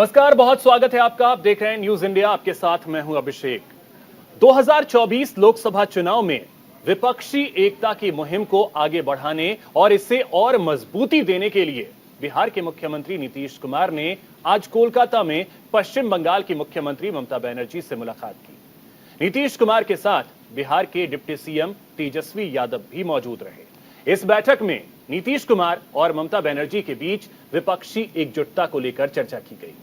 नमस्कार, बहुत स्वागत है आपका। आप देख रहे हैं न्यूज इंडिया, आपके साथ मैं हूं अभिषेक। 2024 लोकसभा चुनाव में विपक्षी एकता की मुहिम को आगे बढ़ाने और इसे और मजबूती देने के लिए बिहार के मुख्यमंत्री नीतीश कुमार ने आज कोलकाता में पश्चिम बंगाल की मुख्यमंत्री ममता बनर्जी से मुलाकात की। नीतीश कुमार के साथ बिहार के डिप्टी सीएम तेजस्वी यादव भी मौजूद रहे। इस बैठक में नीतीश कुमार और ममता बनर्जी के बीच विपक्षी एकजुटता को लेकर चर्चा की गई।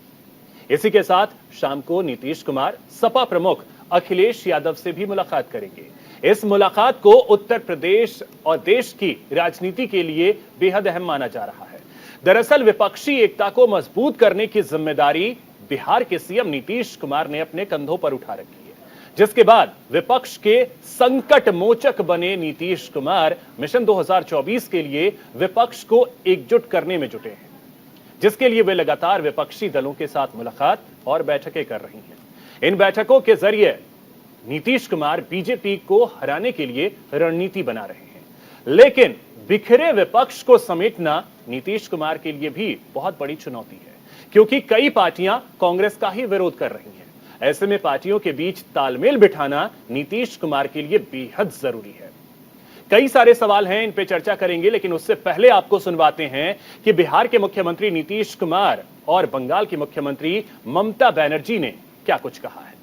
इसी के साथ शाम को नीतीश कुमार सपा प्रमुख अखिलेश यादव से भी मुलाकात करेंगे। इस मुलाकात को उत्तर प्रदेश और देश की राजनीति के लिए बेहद अहम माना जा रहा है। दरअसल विपक्षी एकता को मजबूत करने की जिम्मेदारी बिहार के सीएम नीतीश कुमार ने अपने कंधों पर उठा रखी है, जिसके बाद विपक्ष के संकट मोचक बने नीतीश कुमार मिशन 2024 के लिए विपक्ष को एकजुट करने में जुटे हैं, जिसके लिए वे लगातार विपक्षी दलों के साथ मुलाकात और बैठकें कर रही हैं। इन बैठकों के जरिए नीतीश कुमार बीजेपी को हराने के लिए रणनीति बना रहे हैं, लेकिन बिखरे विपक्ष को समेटना नीतीश कुमार के लिए भी बहुत बड़ी चुनौती है, क्योंकि कई पार्टियां कांग्रेस का ही विरोध कर रही हैं। ऐसे में पार्टियों के बीच तालमेल बिठाना नीतीश कुमार के लिए बेहद जरूरी है। कई सारे सवाल हैं, इन पे चर्चा करेंगे, लेकिन उससे पहले आपको सुनवाते हैं कि बिहार के मुख्यमंत्री नीतीश कुमार और बंगाल की मुख्यमंत्री ममता बनर्जी ने क्या कुछ कहा है।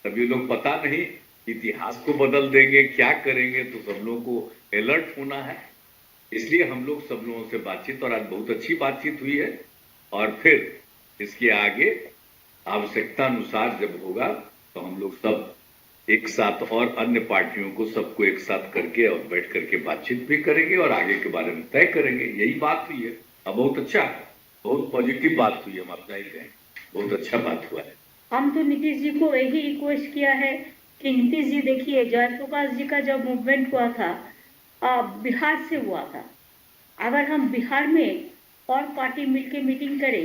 सभी लोग पता नहीं इतिहास को बदल देंगे, क्या करेंगे, तो सब लोगों को अलर्ट होना है। इसलिए हम लोग सब लोगों से बातचीत, और आज बहुत अच्छी बातचीत हुई है, और फिर इसके आगे आवश्यकता अनुसार जब होगा तो हम लोग सब एक साथ और अन्य पार्टियों को सबको एक साथ करके और बैठ करके बातचीत भी करेंगे और आगे के बारे में तय करेंगे। यही बात हुई है। अब बहुत अच्छा, बहुत पॉजिटिव बात हुई है। हम आप जाहिर हैं बहुत अच्छा बात हुआ है। हम तो नीतीश जी को यही रिक्वेस्ट किया है कि नीतीश जी देखिए, जयप्रकाश जी का जब मूवमेंट हुआ था बिहार से हुआ था। अगर हम बिहार में और पार्टी मिलके मीटिंग करें,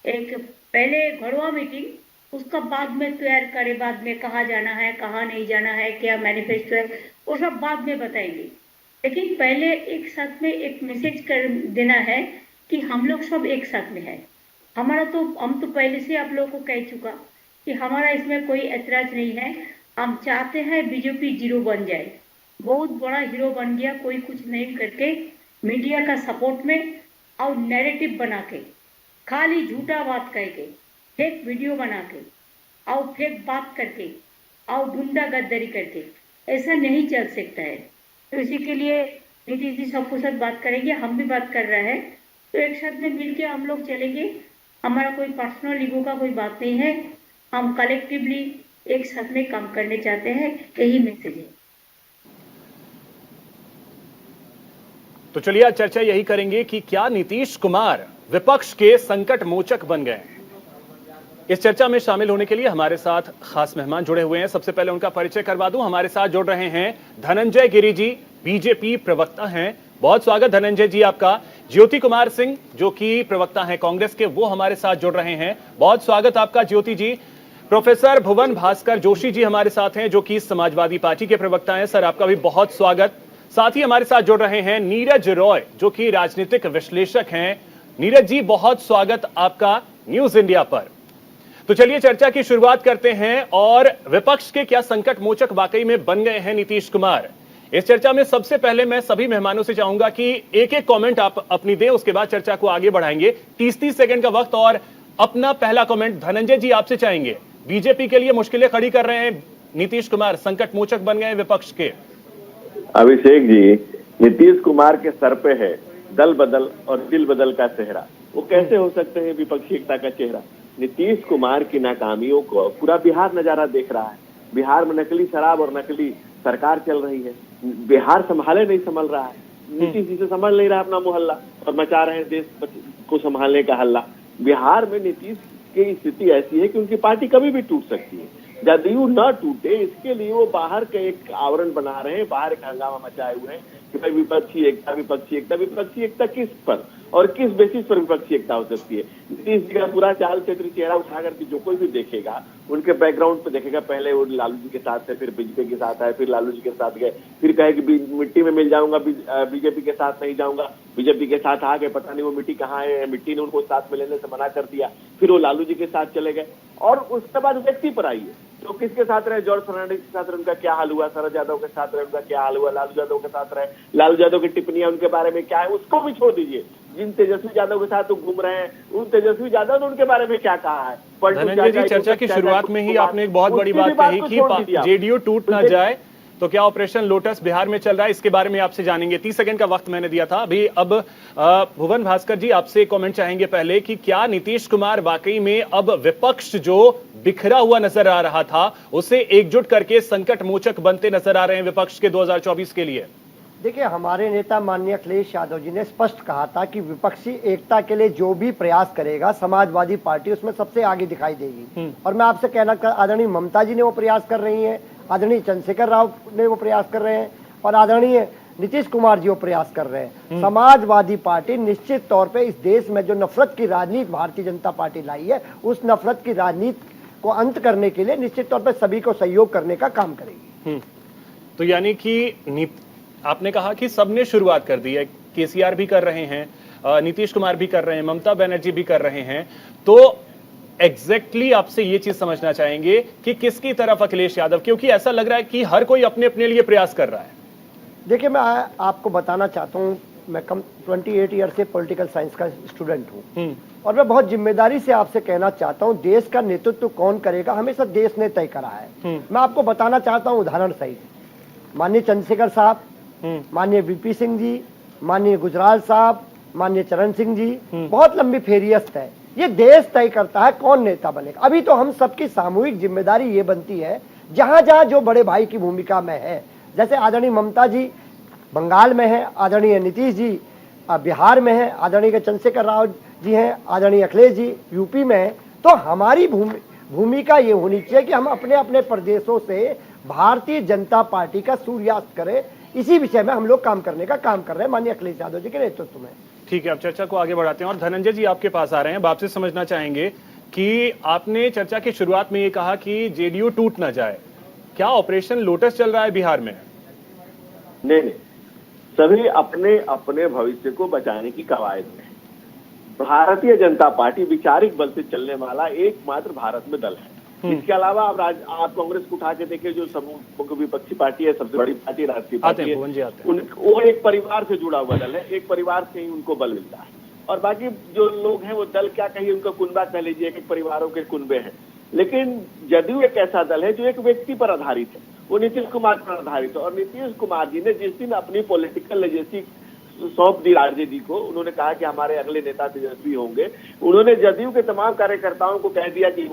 एक पहले घरवा मीटिंग, उसका बाद में तैयार करें, बाद में कहाँ जाना है, कहाँ नहीं जाना है, क्या मैनिफेस्टो है, वो सब बाद में बताएंगे। लेकिन पहले एक साथ में एक मैसेज कर देना है कि हम लोग सब एक साथ में है। हमारा तो हम तो पहले से आप लोगों को कह चुका कि हमारा इसमें कोई ऐतराज नहीं है। हम चाहते हैं बीजेपी जीरो बन जाए, बहुत बड़ा हीरो बन गया, कोई कुछ नहीं करके मीडिया का सपोर्ट में और नैरेटिव बना के, खाली झूठा बात करके, फेक वीडियो बना के और फेक बात करके और गुंडा गद्दारी करके, ऐसा नहीं चल सकता है। तो इसी के लिए नीतीश जी सबको साथ बात करेंगे, हम भी बात कर रहे हैं, तो एक साथ में मिलके हम लोग चलेंगे। हमारा कोई पर्सनल ईगो का कोई बात नहीं है, हम कलेक्टिवली एक साथ में काम करने चाहते हैं, यही मैसेज है। तो चलिए आज चर्चा यही करेंगे कि क्या नीतीश कुमार विपक्ष के संकट मोचक बन गए हैं। इस चर्चा में शामिल होने के लिए हमारे साथ खास मेहमान जुड़े हुए हैं। सबसे पहले उनका परिचय करवा दूं। हमारे साथ जुड़ रहे हैं धनंजय गिरि जी, बीजेपी प्रवक्ता हैं। बहुत स्वागत धनंजय जी आपका। ज्योति कुमार सिंह जो कि प्रवक्ता हैं कांग्रेस के, वो हमारे साथ जुड़ रहे हैं। बहुत स्वागत आपका ज्योति जी। प्रोफेसर भुवन भास्कर जोशी जी हमारे साथ हैं, जो कि समाजवादी पार्टी के प्रवक्ता हैं। सर आपका भी बहुत स्वागत। साथ ही हमारे साथ जुड़ रहे हैं नीरज रॉय, जो कि राजनीतिक विश्लेषक हैं। नीरज जी बहुत स्वागत आपका न्यूज इंडिया पर। तो चलिए चर्चा की शुरुआत करते हैं, और विपक्ष के क्या संकट मोचक वाकई में बन गए हैं नीतीश कुमार। इस चर्चा में सबसे पहले मैं सभी मेहमानों से चाहूंगा कि एक एक कमेंट आप अपनी दें, उसके बाद चर्चा को आगे बढ़ाएंगे। 30-30 सेकंड का वक्त, और अपना पहला कमेंट धनंजय जी आपसे चाहेंगे। बीजेपी के लिए मुश्किलें खड़ी कर रहे हैं नीतीश कुमार, संकट मोचक बन गए विपक्ष के। अभिषेक जी, नीतीश कुमार के सर पे है दल बदल और दिल बदल का चेहरा। वो कैसे हो सकते हैं विपक्षी एकता का चेहरा। नीतीश कुमार की नाकामियों को पूरा बिहार नजारा देख रहा है। बिहार में नकली शराब और नकली सरकार चल रही है। बिहार संभाले नहीं संभल रहा है। नीतीश जी से संभाल नहीं रहा अपना मोहल्ला, और मचा रहे हैं देश को संभालने का हल्ला। बिहार में नीतीश की स्थिति ऐसी है कि उनकी पार्टी कभी भी टूट सकती है। जदयू न टूटे इसके लिए वो बाहर के एक आवरण बना रहे हैं, बाहर एक हंगामा मचाए हुए हैं कि भाई विपक्षी एकता किस पर और किस बेसिस पर विपक्षी एकता हो सकती है। नीतीश जी का पूरा चाल चक्र चेहरा उठा करके जो कोई भी देखेगा, उनके बैकग्राउंड पे देखेगा, पहले वो लालू जी के साथ थे, फिर बीजेपी के साथ आए, फिर लालू जी के साथ गए, फिर कहे कि मिट्टी में मिल जाऊंगा, बीजेपी के साथ नहीं जाऊंगा, बीजेपी के साथ आ गए, पता नहीं वो मिट्टी कहाँ है, मिट्टी ने उनको साथ में लेने से मना कर दिया, फिर वो लालू जी के साथ चले गए। और उसके बाद व्यक्ति पर आई है, तो किसके साथ रहे, जॉर्ज फर्नांडिस के साथ रहे, उनका क्या हाल हुआ, शरद यादव के साथ रहे, उनका क्या हाल हुआ, लालू यादव के साथ रहे, लालू यादव की टिप्पणियां उनके बारे में क्या है उसको भी छोड़ दीजिए। जिन तेजस्वी यादव के साथ वो घूम रहे हैं, उन तेजस्वी यादव ने उनके बारे में क्या कहा है। धनंजय जी, चर्चा की शुरुआत में ही आपने एक बहुत बड़ी बात कही कि जेडीयू टूट ना जाए, तो क्या ऑपरेशन लोटस बिहार में चल रहा है, इसके बारे में आपसे जानेंगे। 30 सेकंड का वक्त मैंने दिया था अभी। अब भुवन भास्कर जी आपसे कमेंट चाहेंगे पहले कि क्या नीतीश कुमार वाकई में अब विपक्ष जो बिखरा हुआ नजर आ रहा था उसे एकजुट करके संकट मोचक बनते नजर आ रहे हैं विपक्ष के 2024 के लिए? देखिए, हमारे नेता माननीय अखिलेश यादव जी ने स्पष्ट कहा था कि विपक्षी एकता के लिए जो भी प्रयास करेगा समाजवादी पार्टी उसमें सबसे आगे दिखाई देगी। और मैं आपसे कहना, आदरणीय ममता जी ने वो प्रयास कर रही हैं, आदरणीय चंद्रशेखर राव ने वो प्रयास कर रहे हैं और आदरणीय नीतीश कुमार जी वो प्रयास कर रहे हैं। समाजवादी पार्टी निश्चित तौर पे इस देश में जो नफरत की राजनीति भारतीय जनता पार्टी लाई है, उस नफरत की राजनीति को अंत करने के लिए निश्चित तौर पे सभी को सहयोग करने का काम करेगी। तो यानी कि आपने कहा कि सबने शुरुआत कर दी है, केसीआर भी कर रहे हैं, नीतीश कुमार भी कर रहे हैं, ममता बनर्जी भी कर रहे हैं, तो एग्जैक्टली आपसे ये चीज समझना चाहेंगे कि किसकी तरफ अखिलेश यादव, क्योंकि ऐसा लग रहा है कि हर कोई अपने अपने लिए प्रयास कर रहा है। देखिए, मैं आपको बताना चाहता हूँ, मैं 28 ईयर से पॉलिटिकल साइंस का स्टूडेंट हूँ और मैं बहुत जिम्मेदारी से आपसे कहना चाहता हूँ, देश का नेतृत्व कौन करेगा हमेशा देश ने तय करा है। मैं आपको बताना चाहता हूँ उदाहरण सहित, माननीय चंद्रशेखर साहब, माननीय वीपी सिंह जी, माननीय गुजराल साहब, माननीय चरण सिंह जी, बहुत लंबी फेरियस्त है। ये देश तय करता है कौन नेता बनेगा। अभी तो हम सबकी सामूहिक जिम्मेदारी ये बनती है, जहां जहां जो बड़े भाई की भूमिका में है, जैसे आदरणीय ममता जी बंगाल में है, आदरणीय नीतीश जी बिहार में है, आदरणीय चंद्रशेखर राव जी हैं, आदरणीय अखिलेश जी यूपी में है, तो हमारी भूमिका ये होनी चाहिए कि हम अपने अपने प्रदेशों से भारतीय जनता पार्टी का सूर्यास्त करें। इसी विषय में हम लोग काम करने का काम कर रहे हैं माननीय अखिलेश यादव जी के नेतृत्व में। ठीक है, अब चर्चा को आगे बढ़ाते हैं और धनंजय जी आपके पास आ रहे हैं। अब आपसे समझना चाहेंगे कि आपने चर्चा की शुरुआत में ये कहा कि जेडीयू टूट ना जाए, क्या ऑपरेशन लोटस चल रहा है बिहार में? नहीं, सभी अपने अपने भविष्य को बचाने की कवायद में। भारतीय जनता पार्टी वैचारिक बल से चलने वाला एकमात्र भारत में दल है। इसके अलावा आप कांग्रेस को उठा के देखिए, जो समूह विपक्षी पार्टी है, सबसे बड़ी पार्टी राष्ट्रीय पार्टी है, वो एक परिवार से जुड़ा हुआ दल है, एक परिवार से ही उनको बल मिलता है। और बाकी जो लोग हैं वो दल क्या कहिए, उनका कुनबा कह लीजिए, एक परिवारों के कुनबे हैं। लेकिन जदयू एक ऐसा दल है जो एक व्यक्ति पर आधारित है, वो नीतीश कुमार पर आधारित है। और नीतीश कुमार जी ने जिस दिन अपनी पॉलिटिकल लेजेसी सौंप दी राजे जी को, उन्होंने कहा कि हमारे अगले नेता तेजस्वी होंगे, उन्होंने जदयू के तमाम कार्यकर्ताओं को कह दिया कि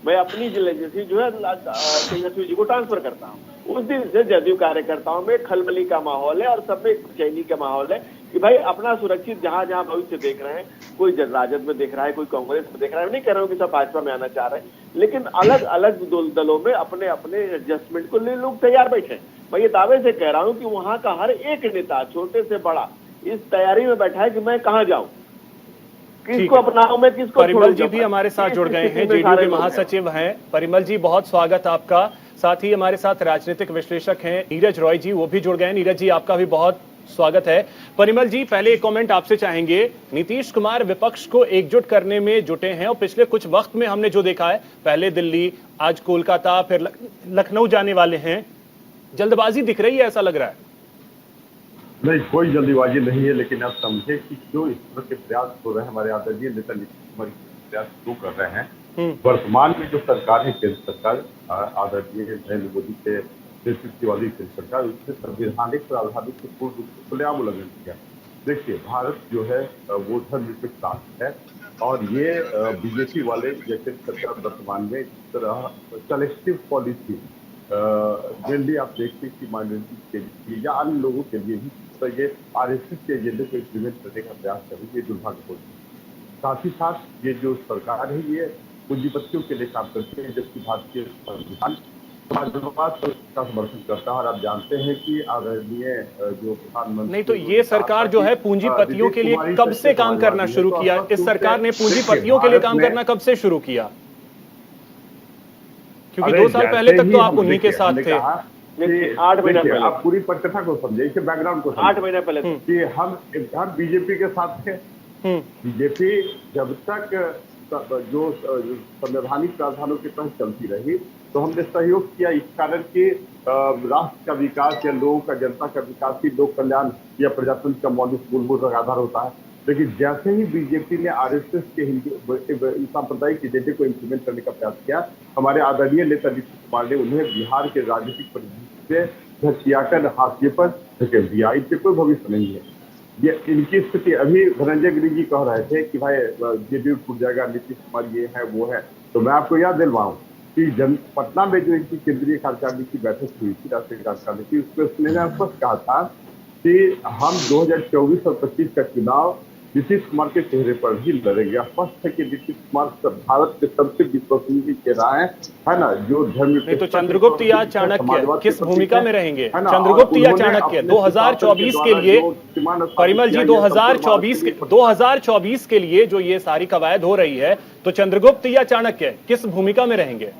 मैं अपनी लेजेसी जो है तेजस्वी जी को ट्रांसफर करता हूँ। उस दिन से जदयू कार्यकर्ताओं में खलबली का माहौल है और सब में चैनी का माहौल है कि भाई अपना सुरक्षित जहां जहां भविष्य देख रहे हैं, कोई राजद में देख रहा है, कोई कांग्रेस में देख रहा है, नहीं कह रहा हूँ कि सब भाजपा में आना चाह रहे हैं, लेकिन अलग अलग दलों में अपने अपने एडजस्टमेंट को लिए लोग तैयार बैठे। मैं ये दावे से कह रहा हूँ कि वहां का हर एक नेता छोटे से बड़ा इस तैयारी में बैठा है कि मैं कहाँ जाऊं, किसको अपनाऊं, मैं किसको। परिमल जी भी हमारे साथ जुड़ गए हैं, जेडीयू के महासचिव हैं। परिमल जी, बहुत स्वागत आपका। साथ ही हमारे साथ राजनीतिक विश्लेषक हैं नीरज रॉय जी, वो भी जुड़ गए हैं। नीरज जी, आपका भी बहुत स्वागत है। परिमल जी, पहले एक कमेंट आपसे चाहेंगे। नीतीश कुमार विपक्ष को एकजुट करने में जुटे हैं और पिछले कुछ वक्त में हमने जो देखा है, पहले दिल्ली, आज कोलकाता, फिर लखनऊ जाने वाले हैं, जल्दबाजी दिख रही है, ऐसा लग रहा है? नहीं, कोई जल्दीबाजी नहीं है, लेकिन आप समझे कि जो इस तरह के प्रयास हो रहे हैं, हमारे आदरणीय नेता नीतीश कुमार प्रयास शुरू कर रहे हैं। वर्तमान में जो सरकार है, केंद्र सरकार, आदरणीय नरेंद्र मोदी के नेतृत्व वाली केंद्र सरकार, उसने संवैधानिक पर आधारित पूर्ण रूप से खुलेआम उल्लंघन किया। देखिए, भारत जो है वो धर्मनिरपेक्ष राष्ट्र है और ये बीजेपी वाले जैसे सरकार वर्तमान में इस तरह सेलेक्टिव पॉलिसी मेनली आप देखते हैं कि माइनॉरिटी के लिए या अन्य लोगों के लिए भी तो ये आरएसएस के एजेंडे को इम्प्लीमेंट करने का प्रयास कर रही है, ये दुर्भाग्यपूर्ण है। साथ ही साथ ये जो सरकार है, ये पूंजीपतियों के लिए काम करती है, जबकि भारतीय संविधान समाजवाद का समर्थन करता है। और आप जानते हैं कि आदरणीय जो प्रधानमंत्री, नहीं तो ये सरकार जो है पूंजीपतियों के लिए कब से काम करना शुरू किया? इस सरकार ने पूंजीपतियों के लिए काम करना कब से शुरू किया? क्योंकि 2 साल पहले तक तो आप उन्हीं के साथ थे। 8 महीना पहले आप पूरी पटकथा को समझे, इसके बैकग्राउंड को 8 महीना पहले कि हम बीजेपी के साथ थे। बीजेपी जब तक जो संवैधानिक प्रावधानों के तहत चलती रही तो हमने सहयोग किया, इस कारण कि राष्ट्र का विकास या लोगों का, जनता का विकास ही लोक कल्याण या प्रजातंत्र का मौलिक मूलभूत आधार होता है। लेकिन जैसे ही बीजेपी ने आरएसएस के हिंदू सांप्रदायिक एजेंडे को इम्प्लीमेंट करने का प्रयास किया, हमारे आदरणीय नेता नीतीश कुमार ने उन्हें बिहार के राजनीतिक परिदृश्य से झटियाकर हाशिए पर धकेल दिया। इनसे कोई भविष्य नहीं है। ये इनकी स्थिति, अभी धनंजय गिरी जी कह रहे थे कि भाई जेडीयू टूट जाएगा, नीतीश कुमार ये है वो है, तो मैं आपको याद दिलवाऊं कि पटना में जो इनकी केंद्रीय कार्यकारिणी की बैठक हुई थी, राष्ट्रीय कार्यकारिणी की, उसमें उसने स्पष्ट कहा था कि हम 2024 और 25 का चुनाव नीतीश कुमार के चेहरे पर ही लड़ेंगे। स्पष्ट है कि नीतीश कुमार भारत के सबसे विश्वसनीय चेहरा है ना, जो धर्म। नहीं तो चंद्रगुप्त या चाणक्य किस भूमिका में रहेंगे? चंद्रगुप्त या चाणक्य 2024 के लिए, परिमल जी 2024 के लिए जो ये सारी कवायद हो रही है, तो चंद्रगुप्त या चाणक्य किस भूमिका में रहेंगे?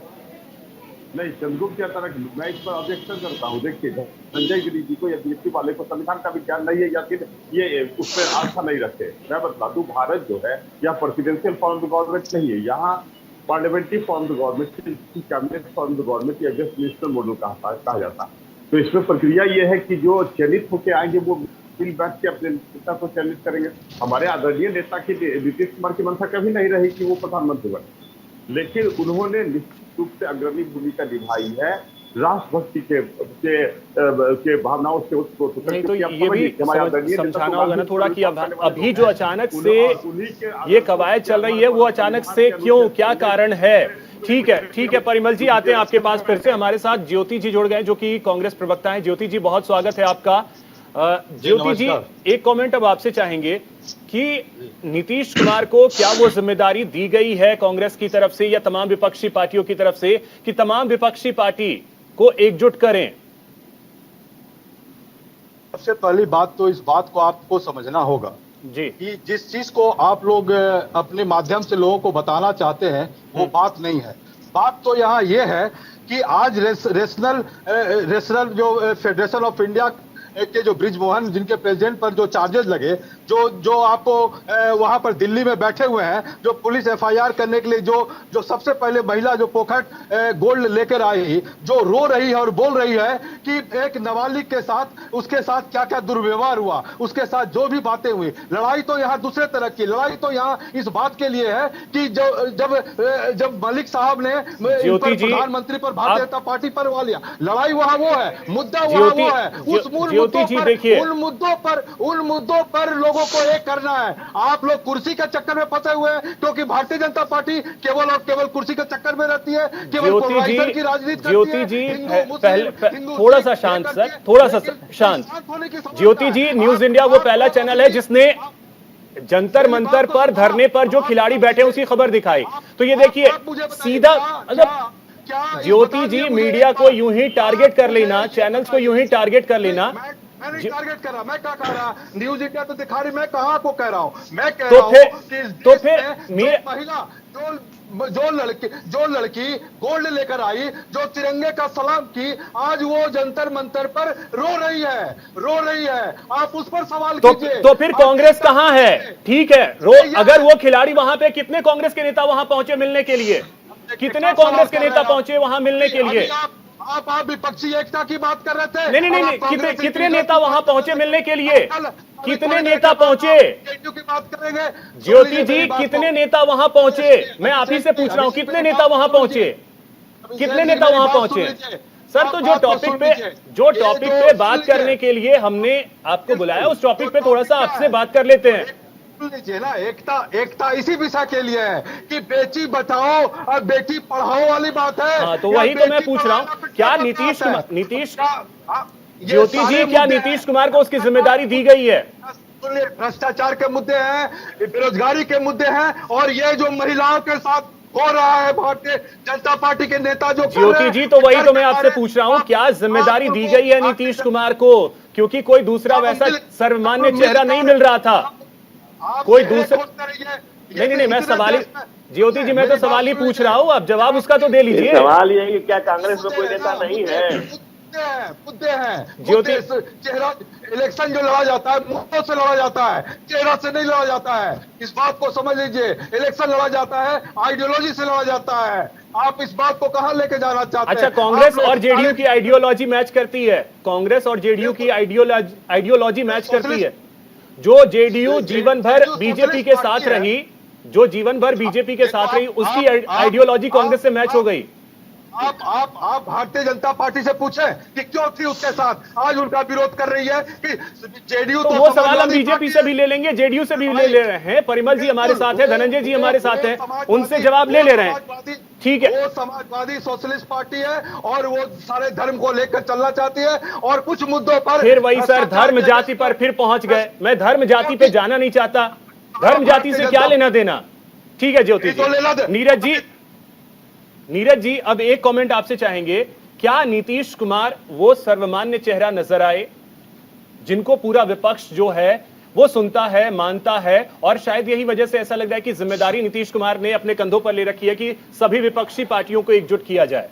नहीं, चंद्रगुप्त या चाणक्य, मैं इस पर ऑब्जेक्शन करता हूँ। देखिए, संजय गिरी जी को या बीजेपी वाले को संविधान का विज्ञान नहीं है या फिर ये उस पर आस्था नहीं रखते। मैं बता दूं, भारत जो है या प्रेसिडेंशियल फॉर्म ऑफ गवर्नमेंट नहीं है, यहाँ parliamentary form of government, cabinet form of government या वेस्ट मिनिस्टर मॉडल कहा जाता है। तो इसमें प्रक्रिया ये है कि जो चयनित होकर आएंगे वो मिल बैठ के अपने नेता को चयनित करेंगे। हमारे आदरणीय नेता की नीतीश कुमार की मंशा कभी नहीं रही कि वो प्रधानमंत्री बने, लेकिन उन्होंने निश्चित रूप से अग्रणी भूमिका निभाई है राष्ट्रभक्ति के भावनाओं से उत्प्रोत होकर। नहीं तो ये भी समझाना होगा ना थोड़ा कि अभी जो अचानक से ये कवायद चल रही है वो अचानक से क्यों, क्या कारण है? ठीक है परिमल जी, आते हैं आपके पास फिर से। हमारे साथ ज्योति जी जुड़ गए जो कि कांग्रेस प्रवक्ता हैं। ज्योति जी, बहुत स्वागत है आपका। ज्योति जी, एक कमेंट अब आपसे चाहेंगे कि नीतीश कुमार को क्या वो जिम्मेदारी दी गई है कांग्रेस की तरफ से या तमाम विपक्षी पार्टियों की तरफ से कि तमाम विपक्षी पार्टी को एकजुट करें? सबसे पहली बात तो इस बात को आपको समझना होगा जी कि जिस चीज को आप लोग अपने माध्यम से लोगों को बताना चाहते हैं वो बात नहीं है। बात तो यहाँ ये है कि आज रेशनल जो फेडरेशन ऑफ इंडिया के जो ब्रिजमोहन, जिनके प्रेसिडेंट पर जो चार्जेस लगे, जो आपको वहां पर दिल्ली में बैठे हुए हैं, जो पुलिस एफआईआर करने के लिए जो सबसे पहले महिला जो पोखट गोल्ड लेकर आई, जो रो रही है और बोल रही है कि एक नाबालिग के साथ, उसके साथ क्या क्या दुर्व्यवहार हुआ, उसके साथ जो भी बातें हुई। लड़ाई तो यहाँ दूसरे तरह की, लड़ाई तो यहाँ इस बात के लिए है कि जब मलिक साहब ने प्रधानमंत्री पर भारतीय जनता पार्टी पर वा लिया, लड़ाई वहां वो है, मुद्दा वहां वो है। उस मूल उन मुद्दों पर लोगों को एक करना है। आप लोग कुर्सी के चक्कर में फंसे हुए हैं, क्योंकि भारतीय जनता पार्टी केवल और केवल कुर्सी के चक्कर में रहती है, केवल पोलराइजेशन की राजनीति करती है। ज्योति जी, थोड़ा सा शांत सर, थोड़ा सा शांत। ज्योति जी, न्यूज इंडिया वो पहला चैनल है जिसने जंतर मंतर पर धरने पर जो खिलाड़ी बैठे उसकी खबर दिखाई। तो ये देखिए सीधा, मतलब ज्योति जी, मीडिया को यूं ही टारगेट कर लेना, चैनल्स को यूं ही टारगेट कर लेना। मैं नहीं टारगेट कर रहा, मैं क्या कह रहा, न्यूज इंडिया तो दिखा रही, मैं कहां को कह रहा हूं? मैं कह रहा हूं कि महिला जो लड़की गोल्ड लेकर आई, जो तिरंगे का सलाम की, आज वो जंतर मंतर पर रो रही है। आप उस पर सवाल कीजिए। तो फिर कांग्रेस कहां है? ठीक है, अगर वो खिलाड़ी वहां पे, कितने कांग्रेस के नेता वहां पहुंचे मिलने के लिए? कितने कांग्रेस के नेता पहुंचे वहां मिलने के लिए? आप विपक्षी एकता की बात कर रहे थे। नहीं, कितने नेता वहां पहुंचे मिलने के लिए? कितने नेता पहुंचे? की बात करेंगे ज्योति जी, कितने नेता वहां पहुंचे? मैं आप ही से पूछ रहा हूं, कितने नेता वहां पहुंचे? कितने नेता वहां पहुंचे? सर, तो जो टॉपिक पे बात करने के लिए हमने आपको बुलाया, उस टॉपिक पे थोड़ा सा आपसे बात कर लेते हैं। लीजिए ना, एकता इसी विषय के लिए है कि बेटी बचाओ और बेटी पढ़ाओ वाली बात है। हाँ, तो वही तो मैं पूछ रहा हूँ, क्या ज्योति जी, क्या नीतीश कुमार को उसकी जिम्मेदारी दी गई है? भ्रष्टाचार के मुद्दे हैं, बेरोजगारी के मुद्दे हैं, और ये जो महिलाओं के साथ हो रहा है भारतीय जनता पार्टी के नेता जो कर रहे ज्योति हैं, जी, तो वही तो मैं आपसे आप- पूछ रहा हूं, आप- क्या जिम्मेदारी आप दी लोगों गई है को नीतीश कुमार को? क्योंकि कोई दूसरा वैसा सर्वमान्य चेहरा नहीं मिल रहा था। कोई दूसरा नहीं, मैं सवाल ही, ज्योति जी, मैं तो सवाल ही पूछ रहा हूं, आप जवाब उसका तो दे लीजिए। सवाल ये है कि क्या कांग्रेस में कोई नेता नहीं है? मुद्दे हैं ज्योति- चेहरा, इलेक्शन जो लड़ा जाता है मुद्दों से लड़ा जाता है, चेहरा से नहीं लड़ा जाता है। इस बात को समझ लीजिए, इलेक्शन लड़ा जाता है आइडियोलॉजी से लड़ा जाता है। आप इस बात को कहां लेके जाना चाहते हैं? अच्छा, कांग्रेस आप लोग और जेडीयू की आइडियोलॉजी मैच करती है? कांग्रेस और जेडीयू की आइडियोलॉजी मैच करती है? जो जेडीयू जीवन भर बीजेपी के साथ रही, जो जीवन भर बीजेपी के साथ रही, उसकी आइडियोलॉजी कांग्रेस से मैच हो गई। आप भारतीय जनता पार्टी से पूछें कि क्यों थी उसके साथ, आज उनका विरोध कर रही है कि जेडीयू तो वो सवाल हम बीजेपी से भी ले लेंगे, जेडीयू से भी ले रहे हैं। परिमल जी हमारे साथ है, धनंजय जी हमारे साथ हैं, उनसे जवाब ले ले रहे हैं। ठीक है, वो समाजवादी सोशलिस्ट पार्टी है और वो सारे धर्म को लेकर चलना चाहती है और कुछ मुद्दों पर फिर वही सर, धर्म जाति पर फिर पहुंच गए। मैं धर्म जाति पे जाना नहीं चाहता, धर्म जाति से क्या लेना देना। ठीक है ज्योति जी। नीरज जी, अब एक कमेंट आपसे चाहेंगे, क्या नीतीश कुमार वो सर्वमान्य चेहरा नजर आए जिनको पूरा विपक्ष जो है वो सुनता है, मानता है, और शायद यही वजह से ऐसा लग रहा है कि जिम्मेदारी नीतीश कुमार ने अपने कंधों पर ले रखी है कि सभी विपक्षी पार्टियों को एकजुट किया जाए?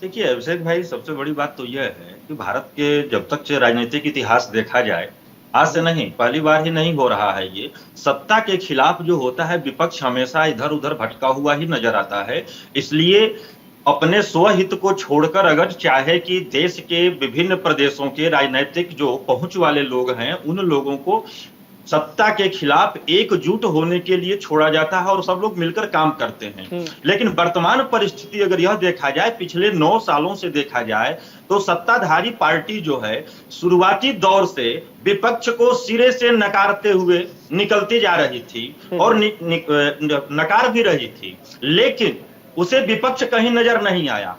देखिए अभिषेक भाई, सबसे बड़ी बात तो यह है कि भारत के जब तक से राजनीतिक इतिहास देखा जाए, आज से नहीं, पहली बार ही नहीं हो रहा है ये, सत्ता के खिलाफ जो होता है विपक्ष हमेशा इधर उधर भटका हुआ ही नजर आता है। इसलिए अपने स्वहित को छोड़कर अगर चाहे कि देश के विभिन्न प्रदेशों के राजनीतिक जो पहुंच वाले लोग हैं उन लोगों को सत्ता के खिलाफ एकजुट होने के लिए छोड़ा जाता है और सब लोग मिलकर काम करते हैं। लेकिन वर्तमान परिस्थिति अगर यह देखा जाए, पिछले 9 सालों से देखा जाए, तो सत्ताधारी पार्टी जो है शुरुआती दौर से विपक्ष को सिरे से नकारते हुए निकलती जा रही थी और नकार भी रही थी, लेकिन उसे विपक्ष कहीं नजर नहीं आया।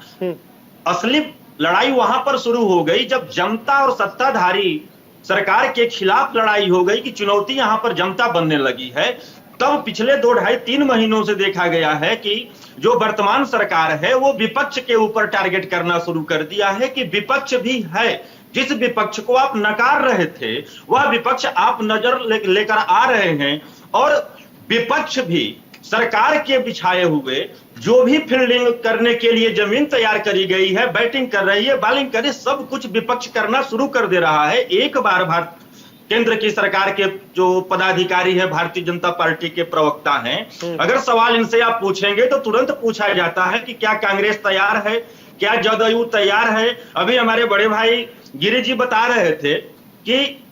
असली लड़ाई वहां पर शुरू हो गई जब जनता और सत्ताधारी सरकार के खिलाफ लड़ाई हो गई कि चुनौती यहां पर जनता बनने लगी है। तब पिछले 2, 2.5, 3 महीनों से देखा गया है कि जो वर्तमान सरकार है वो विपक्ष के ऊपर टारगेट करना शुरू कर दिया है कि विपक्ष भी है, जिस विपक्ष को आप नकार रहे थे वह विपक्ष आप नजर लेकर आ रहे हैं, और विपक्ष भी सरकार के बिछाए हुए जो भी फील्डिंग करने के लिए जमीन तैयार करी गई है, बैटिंग कर रही है, बॉलिंग कर रही है, सब कुछ विपक्ष करना शुरू कर दे रहा है। एक बार केंद्र की सरकार के जो पदाधिकारी है, भारतीय जनता पार्टी के प्रवक्ता हैं, अगर सवाल इनसे आप पूछेंगे तो तुरंत पूछा जाता है कि क्या कांग्रेस तैयार है, क्या जदयू तैयार है। अभी हमारे बड़े भाई गिरी जी बता रहे थे कि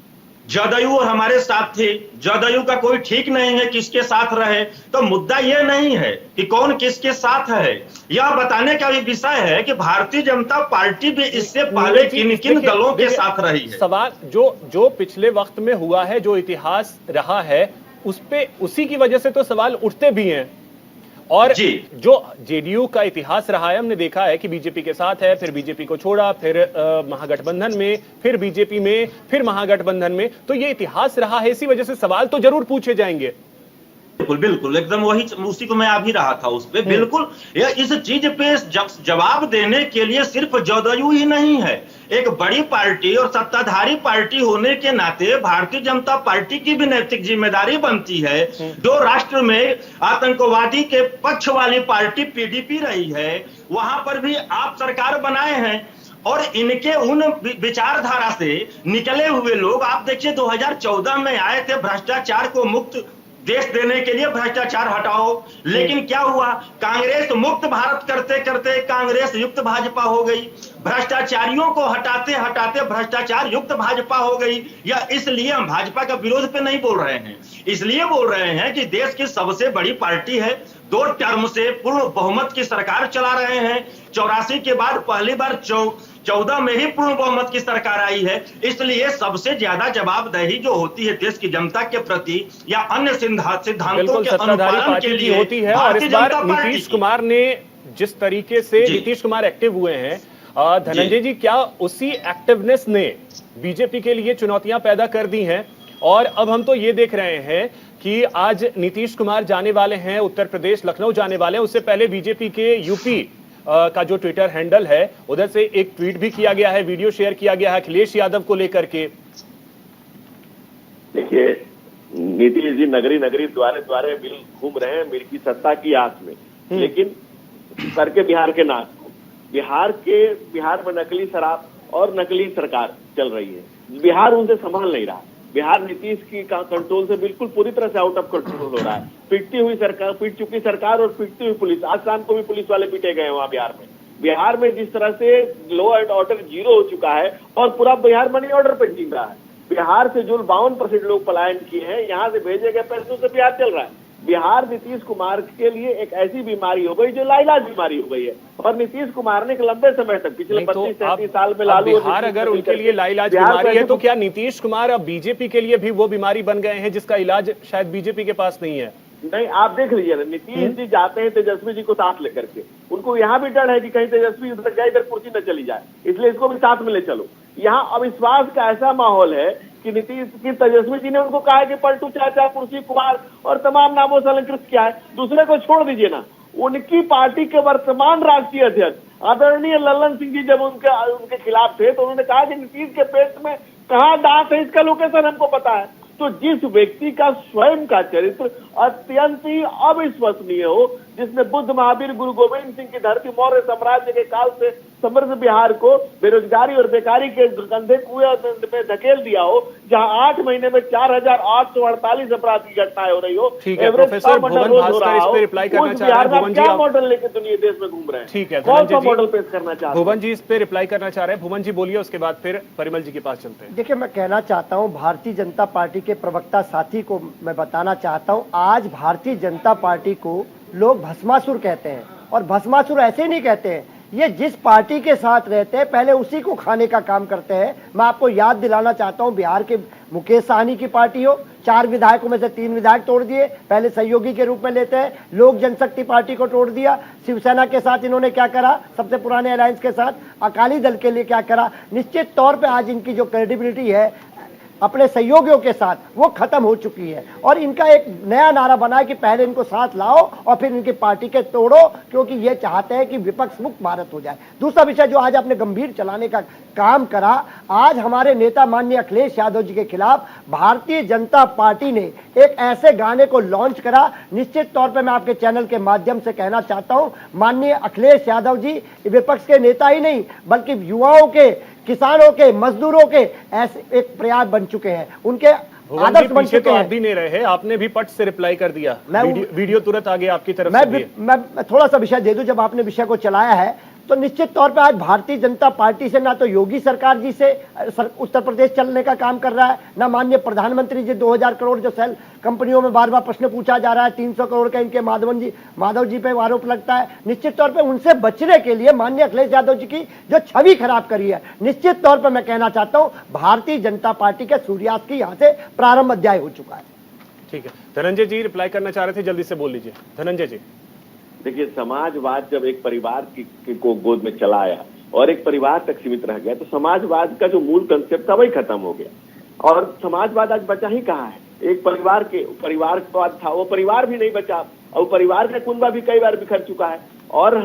जदयू और हमारे साथ थे, जदयू का कोई ठीक नहीं है किसके साथ रहे। तो मुद्दा यह नहीं है कि कौन किसके साथ है, यह बताने का भी विषय है कि भारतीय जनता पार्टी भी इससे पहले किन किन दलों के साथ रही है। सवाल जो पिछले वक्त में हुआ है, जो इतिहास रहा है, उस पे उसी की वजह से तो सवाल उठते भी हैं। और जो जेडीयू का इतिहास रहा है, हमने देखा है कि बीजेपी के साथ है, फिर बीजेपी को छोड़ा, फिर महागठबंधन में, फिर बीजेपी में, फिर महागठबंधन में, तो ये इतिहास रहा है। इसी वजह से सवाल तो जरूर पूछे जाएंगे। बिल्कुल बिल्कुल, एकदम वही, उसी को मैं आ भी रहा था उस पे। बिल्कुल, इस चीज पे जवाब देने के लिए सिर्फ जदयू ही नहीं है, एक बड़ी पार्टी और सत्ताधारी पार्टी होने के नाते भारतीय जनता पार्टी की भी नैतिक जिम्मेदारी बनती है। जो राष्ट्र में आतंकवादी के पक्ष वाली पार्टी पीडीपी रही है, वहां पर भी आप सरकार बनाए हैं, और इनके उन विचारधारा से निकले हुए लोग, आप देखिए 2014 में आए थे भ्रष्टाचार को मुक्त देश देने के लिए, भ्रष्टाचार हटाओ, लेकिन क्या हुआ, कांग्रेस मुक्त भारत करते करते कांग्रेस युक्त भाजपा हो गई, भ्रष्टाचारियों को हटाते हटाते भ्रष्टाचार युक्त भाजपा हो गई। या इसलिए हम भाजपा का विरोध पे नहीं बोल रहे हैं, इसलिए बोल रहे हैं कि देश की सबसे बड़ी पार्टी है, 2 टर्म से पूर्ण बहुमत की सरकार चला रहे हैं। 84 के बाद पहली बार 14 में ही पूर्ण बहुमत की सरकार आई है, इसलिए सबसे ज्यादा जवाबदेही जो होती है देश की जनता के प्रति या अन्य सिद्धांतों के अनुपालन के लिए होती है। और इस बार नीतीश कुमार ने जिस तरीके से नीतीश कुमार एक्टिव हुए हैं, धनंजय जी, क्या उसी एक्टिवनेस ने बीजेपी के लिए चुनौतियां पैदा कर दी हैं? और अब हम तो ये देख रहे हैं कि आज नीतीश कुमार जाने वाले हैं उत्तर प्रदेश, लखनऊ जाने वाले हैं। उससे पहले बीजेपी के यूपी का जो ट्विटर हैंडल है उधर से एक ट्वीट भी किया गया है, वीडियो शेयर किया गया है अखिलेश यादव को लेकर के। देखिए, नीतीश जी नगरी नगरी द्वारे द्वारे मिल घूम रहे हैं मिल की सत्ता की आस में, लेकिन करके बिहार के नाश को। बिहार में नकली शराब और नकली सरकार चल रही है। बिहार उनसे संभाल नहीं रहा। बिहार नीतीश की कंट्रोल से बिल्कुल पूरी तरह से आउट ऑफ कंट्रोल हो रहा है। पिट चुकी सरकार और पिटती हुई पुलिस। आज शाम को भी पुलिस वाले पीटे गए वहां बिहार में। बिहार में जिस तरह से लॉ एंड ऑर्डर जीरो हो चुका है और पूरा बिहार मनी ऑर्डर पे जी रहा है। बिहार से जो 52% लोग पलायन किए हैं, यहाँ से भेजे गए पैसों से बिहार चल रहा है। बिहार नीतीश कुमार के लिए एक ऐसी बीमारी हो गई जो लाइलाज बीमारी हो गई है। और नीतीश कुमार ने एक लंबे समय तक पिछले 32-33 साल में लालू बिहार अगर उनके लिए लाइलाज बीमारी है तो क्या नीतीश कुमार अब बीजेपी के लिए भी वो बीमारी बन गए हैं जिसका इलाज शायद बीजेपी के पास नहीं है? नहीं, आप देख लीजिए ना, नीतीश जी जाते हैं तेजस्वी जी को साथ लेकर के। उनको यहाँ भी डर है कि कहीं तेजस्वी उधर जाए, इधर कुर्सी न चली जाए, इसलिए इसको भी साथ में ले चलो। यहाँ अविश्वास का ऐसा माहौल है कि नीतीश की तेजस्वी जी ने उनको कहा है कि पलटू चाचा, कुर्सी कुमार और तमाम नामों से अलंकृत किया है। दूसरे को छोड़ दीजिए ना, उनकी पार्टी के वर्तमान राष्ट्रीय अध्यक्ष आदरणीय लल्लन सिंह जी जब उनके खिलाफ थे तो उन्होंने कहा कि नीतीश के पेट में कहाँ दांत है, इसका लोकेशन हमको पता है। तो जिस व्यक्ति का स्वयं का चरित्र अत्यंत ही अविश्वसनीय हो, जिसने बुद्ध, महावीर, गुरु गोविंद सिंह की धरती, मौर्य साम्राज्य के काल से समृद्ध बिहार को बेरोजगारी और बेकारी के कंधे कुएं में धकेल दिया हो, जहां 8 महीने में 4,848 अपराध की घटनाएं हो रही हो, ठीक है प्रोफेसर भुवन भास्कर इस पे रिप्लाई करना चाह रहे हैं। भुवन जी, क्या मॉडल लेके दुनिया देश में घूम रहे हैं? ठीक है, कौन सा मॉडल पेश करना चाहते हैं? भुवन जी इस पे रिप्लाई करना चाह रहे हैं। भुवन जी बोलिए, उसके बाद फिर परिमल जी के पास चलते हैं। देखिए, मैं कहना चाहता हूं, भारतीय जनता पार्टी के प्रवक्ता साथी को मैं बताना चाहता हूं, आज भारतीय जनता पार्टी को लोग भस्मासुर कहते हैं। और भस्मासुर ऐसे नहीं कहते हैं, ये जिस पार्टी के साथ रहते हैं पहले उसी को खाने का काम करते हैं। मैं आपको याद दिलाना चाहता हूं, बिहार के मुकेश सहनी की पार्टी हो, 4 विधायकों में से 3 विधायक तोड़ दिए, पहले सहयोगी के रूप में लेते हैं। लोक जनशक्ति पार्टी को तोड़ दिया। शिवसेना के साथ इन्होंने क्या करा, सबसे पुराने अलायंस के साथ अकाली दल के लिए क्या करा। निश्चित तौर पर आज इनकी जो क्रेडिबिलिटी है अपने सहयोगियों के साथ वो खत्म हो चुकी है। और इनका एक नया नारा बना है कि पहले इनको साथ लाओ और फिर इनकी पार्टी के तोड़ो, क्योंकि ये चाहते हैं कि विपक्ष मुक्त भारत हो जाए। दूसरा विषय जो आज आपने गंभीर चलाने का काम करा, आज हमारे नेता माननीय अखिलेश यादव जी के खिलाफ भारतीय जनता पार्टी ने एक ऐसे गाने को लॉन्च करा। निश्चित तौर पर मैं आपके चैनल के माध्यम से कहना चाहता हूं, माननीय अखिलेश यादव जी विपक्ष के नेता ही नहीं बल्कि युवाओं के, किसानों के, मजदूरों के ऐसे एक प्रयास बन चुके हैं, उनके आदर्श बन चुके तो हैं। आप भी नहीं रहे, आपने भी पट से रिप्लाई कर दिया। वीडियो तुरंत आगे आपकी तरफ से। मैं थोड़ा सा विषय दे दूं, जब आपने विषय को चलाया है तो निश्चित तौर पर आज भारतीय जनता पार्टी से ना तो योगी सरकार जी से उत्तर प्रदेश चलने का काम कर रहा है, ना माननीय प्रधानमंत्री जी 2000 करोड़ जो सेल कंपनियों में बार बार प्रश्न पूछा जा रहा है, 300 करोड़ का इनके माधव जी पे आरोप लगता है। निश्चित तौर पर उनसे बचने के लिए माननीय अखिलेश यादव जी की जो छवि खराब करी है, निश्चित तौर पर मैं कहना चाहता हूं भारतीय जनता पार्टी के सूर्यास्त की यहां से प्रारंभ अध्याय हो चुका है। ठीक है, धनंजय जी रिप्लाई करना चाह रहे थे, जल्दी से बोल लीजिए धनंजय जी। देखिए, समाजवाद जब एक परिवार को गोद में चला आया और एक परिवार तक सीमित रह गया तो समाजवाद का जो मूल कंसेप्ट था वही खत्म हो गया। और समाजवाद आज बचा ही कहाँ है? एक परिवारवाद था, वो परिवार भी नहीं बचा और परिवार का कुनबा भी कई बार बिखर चुका है। और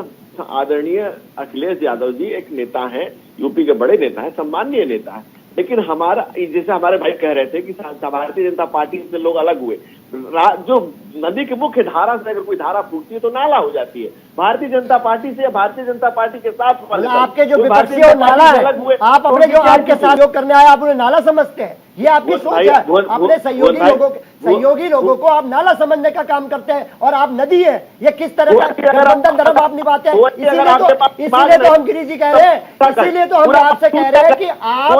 आदरणीय अखिलेश यादव जी एक नेता हैं, यूपी के बड़े नेता हैं, सम्माननीय नेता है, लेकिन हमारा, जैसे हमारे भाई कह रहे थे कि भारतीय जनता पार्टी से लोग अलग हुए, जो नदी के मुख्य धारा से अगर कोई धारा फूटती है तो नाला हो जाती है। भारतीय जनता पार्टी से या भारतीय जनता पार्टी के साथ आपके जो विपक्षी नाला है, आप अपने जो आपके साथ योग करने आए आप उन्हें नाला समझते हैं, ये आपकी सोच है। अपने सहयोगी लोगों को आप नाला समझने का काम करते हैं और आप नदी है। ये किस तरह का गठबंधन धर्म आप निभाते हैं? इसीलिए तो हम गिरी जी कह रहे हैं, इसीलिए तो हम आपसे कह रहे हैं कि आप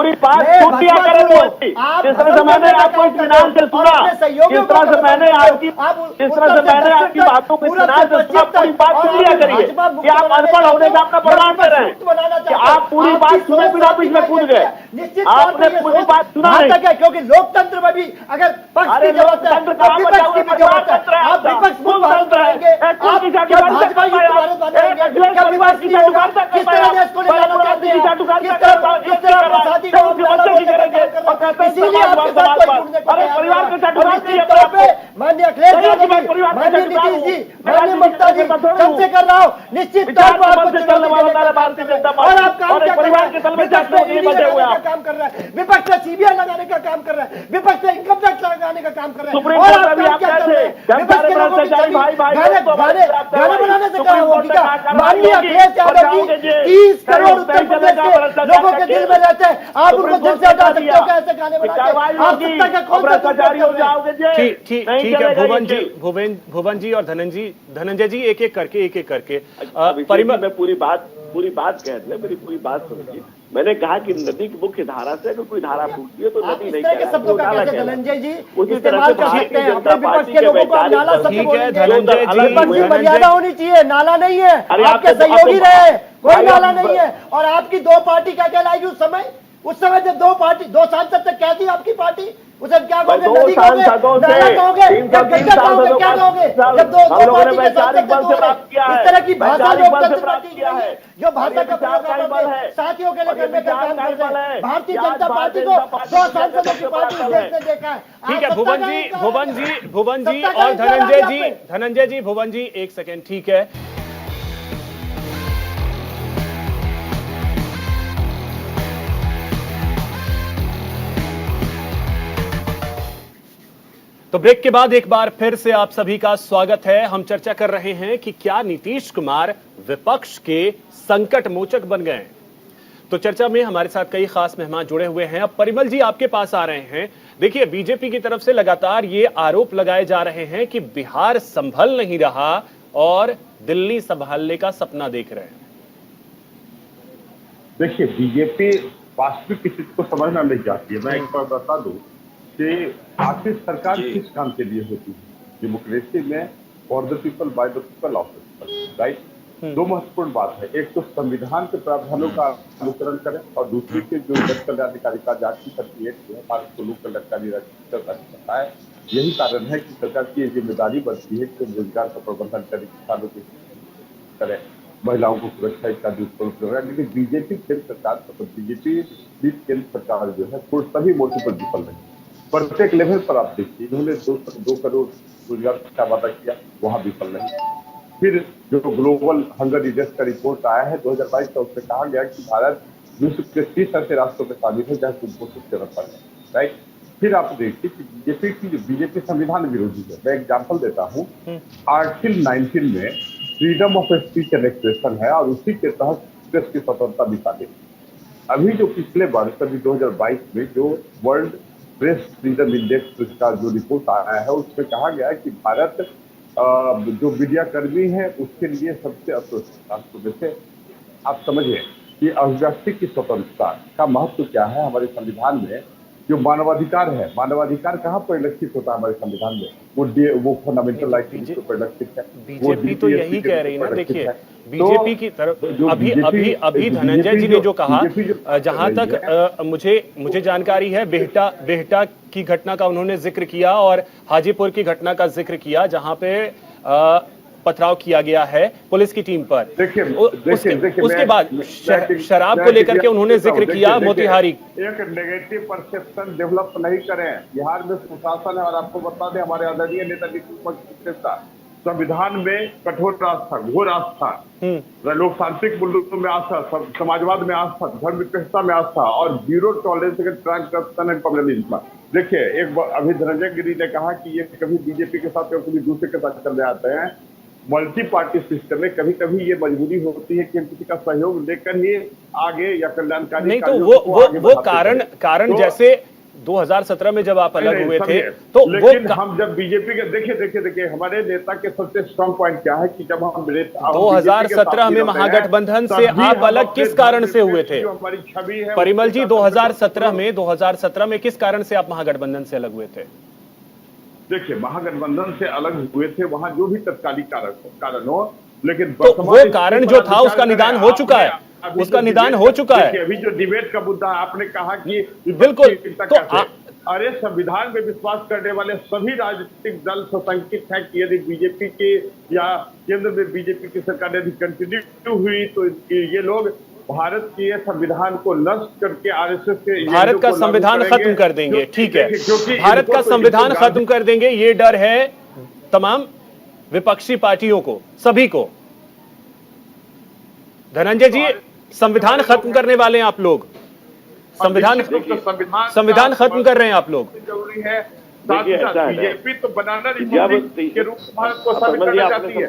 मैंने आपकी बातों को सुना तो पूरी बात क्लियर करिए कि आप अनपढ़ होने का अपना प्रमाण कर रहे हैं कि आप पूरी बात सुने बिना बीच में कूद गए। आपने पूरी बात सुना है, क्योंकि लोकतंत्र में भी अगर पक्ष की जरूरत है तो विपक्ष की भी जरूरत है। आप विपक्ष मुक्त भारत बनाएंगे, आप भाजपा युक्त भारत बनाएंगे, क्या विपक्ष की होगा? किस तरह देश को ले जाना चाहते हैं? किस तरह प्रसादी को और कहते हैं समाजवाद समाजवाद। अरे परिवार के साथ निश्चित तौर पे माननीय अखिलेश यादव जी, माननीय नीतीश जी, माननीय ममता जी, सबसे कर रहा हूँ, निश्चित तौर पर आपको चलने वाला भारतीय जनता पार्टी और आप काम क्या परिवार के तल में काम कर रहा है, विपक्ष से सीबीआई लगाने का काम कर रहा है, विपक्ष से इनकम टैक्स लगाने का काम कर रहा है, और आप काम क्या कर रहे हैं? विपक्ष के लोगों की गाने बनाने से क्या होगा? माननीय अखिलेश यादव जी 30 करोड़ उत्तर प्रदेश के लोगों के दिल में रहते हैं, आप उनको दिल से हटा सकते हो? कैसे गाने बनाते? आप सत्ता का कौन सा भ्रष्टाचारी हो जाओगे? ठीक है, भुवन जी और धनंजय जी एक एक करके परिमल मैं पूरी बात कह रहे, मेरी पूरी बात सुनिए। मैंने कहा कि नदी की मुख्य धारा से अगर कोई धारा फूटती है तो नदी नहीं कहलाती। शब्दों का कैसे धनंजय जी इस्तेमाल कर सकते हैं? अपने विपक्ष के लोगों को आप नाला शब्द बोलेंगे। विपक्ष की मर्यादा होनी चाहिए, नाला नहीं है। आपके सहयोगी रहे, कोई नाला नहीं है। और आपकी दो पार्टी क्या कहलाएगी उस समय जब दो सांसद तक कहती आपकी पार्टी, उसे क्या कहोगे? नदी कहोगे, नाला कहोगे, गंगा कहोगे, क्या कहोगे? जब दो पार्टी के सांसद इस तरह की भाषा लोकतंत्र पार्टी की है, जो भाषा का प्रयोग है साथियों के लिए करने का काम कर रहे हैं। भारतीय जनता पार्टी को 2 सांसदों की पार्टी देश ने देखा है। ठीक है, भुवन जी और धनंजय जी, भुवन जी एक सेकेंड, ठीक है। तो ब्रेक के बाद एक बार फिर से आप सभी का स्वागत है। हम चर्चा कर रहे हैं कि क्या नीतीश कुमार विपक्ष के संकट मोचक बन गए हैं। तो चर्चा में हमारे साथ कई खास मेहमान जुड़े हुए हैं। अब परिमल जी आपके पास आ रहे हैं। देखिए, बीजेपी की तरफ से लगातार ये आरोप लगाए जा रहे हैं कि बिहार संभल नहीं रहा और दिल्ली संभालने का सपना देख रहे हैं। देखिए, बीजेपी वास्तविक स्थिति को समझना नहीं चाहती है। मैं एक बार बता दूं कि आखिर सरकार किस काम के लिए होती है? डेमोक्रेसी में for the people by the people of the people, right? 2 महत्वपूर्ण बात है, एक तो संविधान के प्रावधानों का अनुसरण करें और दूसरी के जो लोक कल्याणकारी का जाति सर्टिफिकेट जो है भारत को लोक कल्याणकारी रखता है। यही कारण है कि सरकार की जिम्मेदारी बनती है कि रोजगार का प्रबंधन करे, किसानों की करे, महिलाओं को सुरक्षा इत्यादि उत्पन्न। लेकिन बीजेपी केंद्र सरकार जो है सभी मोर्चों पर विफल रही। प्रत्येक लेवल पर आप देखिए, इन्होंने 2 करोड़ रोजगार का वादा किया, वहां विफल नहीं। फिर जो ग्लोबल हंगर इंडेक्स का रिपोर्ट आया है 2022 का, उसमें कहा गया कि भारत विश्व के 30 ऐसे राष्ट्रों में शामिल है जहां कुपोषित चरण पर है, राइट? फिर आप देखिए कि बीजेपी संविधान विरोधी है। मैं एग्जाम्पल देता हूँ, आर्टिकल 19 में freedom of speech and expression है और उसी के तहत प्रेस की स्वतंत्रता भी शामिल है। अभी जो पिछले वर्ष कभी 2022 में जो वर्ल्ड प्रेस फ्रीडम इंडेक्स का जो रिपोर्ट आया है, उसमें कहा गया है कि भारत जो मीडिया कर्मी है उसके लिए सबसे असुरक्षित राष्ट्र में से। आप समझिए कि अभिव्यक्ति की स्वतंत्रता का महत्व क्या है हमारे संविधान में। जो मानवाधिकार है, मानवाधिकार कहाँ परिलक्षित होता है हमारे संविधान में? वो फंडामेंटल राइट्स तो परिलक्षित है। बीजेपी तो यही कह रही ना। देखिए, बीजेपी की तरफ अभी धनंजय जी ने जो कहा, जहां तक मुझे जानकारी है, बेहटा की घटना का उन्होंने जिक्र किया और हाजीपुर की घटना का जिक्र किया, जहां पे पथराव किया गया है पुलिस की टीम पर। उसके बाद शराब को लेकर के उन्होंने जिक्र किया मोतिहारी। एक नेगेटिव परसेप्शन डेवलप नहीं करें। बिहार में सुशासन है और आपको बता दें, हमारे आदरणीय नेता नीतीश कुमार का संविधान में कठोर आस्था, घोर आस्था, लोकतांत्रिक मूल्यों में आस्था, समाजवाद में आस्था, धर्म निरपेक्षता में आस्था और zero tolerance against corruption and communalism. देखिए, एक अभी धनंजय गिरी ने कहा कि ये कभी बीजेपी के साथ कभी दूसरे के साथ चल आते हैं। मल्टी पार्टी सिस्टम में कभी कभी ये मजबूरी होती है कि हम किसी का सहयोग लेकर ही आगे या कल्याणकारी नहीं, तो वो कारण जैसे 2017 में जब आप अलग हुए थे, तो लेकिन हम जब बीजेपी के देखिए हमारे नेता के सबसे स्ट्रांग पॉइंट क्या है कि जब हम 2017 में महागठबंधन से आप अलग किस कारण से हुए थे? हमारी छवि है परिमल जी, 2017 में किस कारण से आप महागठबंधन से अलग हुए थे? देखिए, महागठबंधन से अलग हुए थे वहां जो भी तत्कालिक कारण हो, लेकिन तो वो कारण जो था उसका निदान हो चुका है, उसका निदान हो चुका है। अभी जो डिबेट का मुद्दा आपने कहा कि बिल्कुल, तो अरे संविधान में विश्वास करने वाले सभी राजनीतिक दल सशंकित है कि यदि बीजेपी के या केंद्र में बीजेपी की सरकार यदि कंटिन्यू हुई तो ये लोग भारत के संविधान को नष्ट करके आरएसएस के भारत का संविधान खत्म कर देंगे, ठीक है, भारत का संविधान खत्म कर देंगे, ये डर है तमाम विपक्षी पार्टियों को, सभी को। धनंजय जी, संविधान खत्म करने वाले हैं आप लोग, संविधान खत्म कर रहे हैं आप लोग। जरूरी है बीजेपी तो बनाना के रूप में भारत को शामिल करना चाहती है।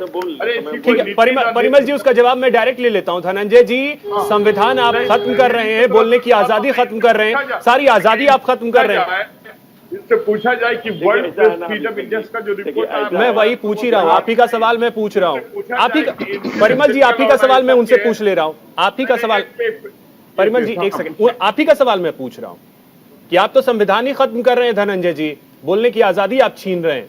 ठीक है, परिमल जी उसका जवाब मैं डायरेक्ट ले लेता हूं। धनंजय जी, संविधान आप खत्म कर रहे हैं, बोलने की आजादी खत्म कर रहे हैं, सारी आजादी आप खत्म कर रहे हैं। इससे पूछा जाए कि वर्ल्ड फ्रीडम इंडेक्स का जो रिपोर्ट, मैं वही पूछ ही रहा हूँ, आप ही का सवाल मैं पूछ रहा हूँ, आप ही का, परिमल जी आप ही का सवाल मैं उनसे पूछ ले रहा हूँ, आप ही का सवाल, परिमल जी एक सेकंड, आप ही का सवाल मैं पूछ रहा हूँ कि आप तो संविधान ही खत्म कर रहे हैं धनंजय जी, बोलने की आजादी आप छीन रहे हैं।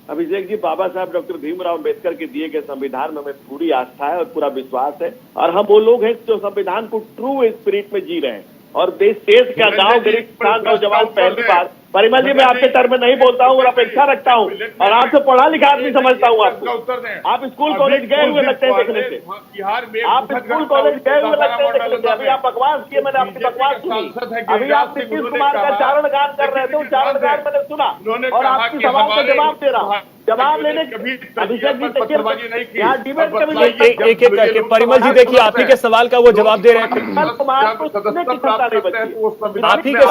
अभिषेक जी, बाबा साहब डॉक्टर भीमराव अम्बेडकर के दिए गए संविधान में हमें पूरी आस्था है और पूरा विश्वास है, और हम वो लोग हैं जो संविधान को ट्रू स्पिरिट में जी रहे हैं, और देश का गांव गरीब किसान नौजवान पहली बार। परिमल जी, मैं आपके टर्म में नहीं बोलता हूँ और अपेक्षा रखता हूँ, और आपसे पढ़ा लिखा आदमी समझता हूँ आपको। आप स्कूल कॉलेज गए हुए लगते हैं देखने से, आप स्कूल कॉलेज गए हुए लगते हैं देखने से। अभी आप बकवास किए, मैंने आपकी बकवास सुनी। अभी आप नीतीश कुमार का चारण गान कर रहे थे, उस चारण गान मैंने सुना, और आपकी सवाल का जवाब दे रहा हूँ। जवाब लेने अभिषेक जी देखिए, यहाँ डिबेट एक एक करके परिमल जी देखिए, आप ही के सवाल का वो जवाब दे रहे हैं, आप ही के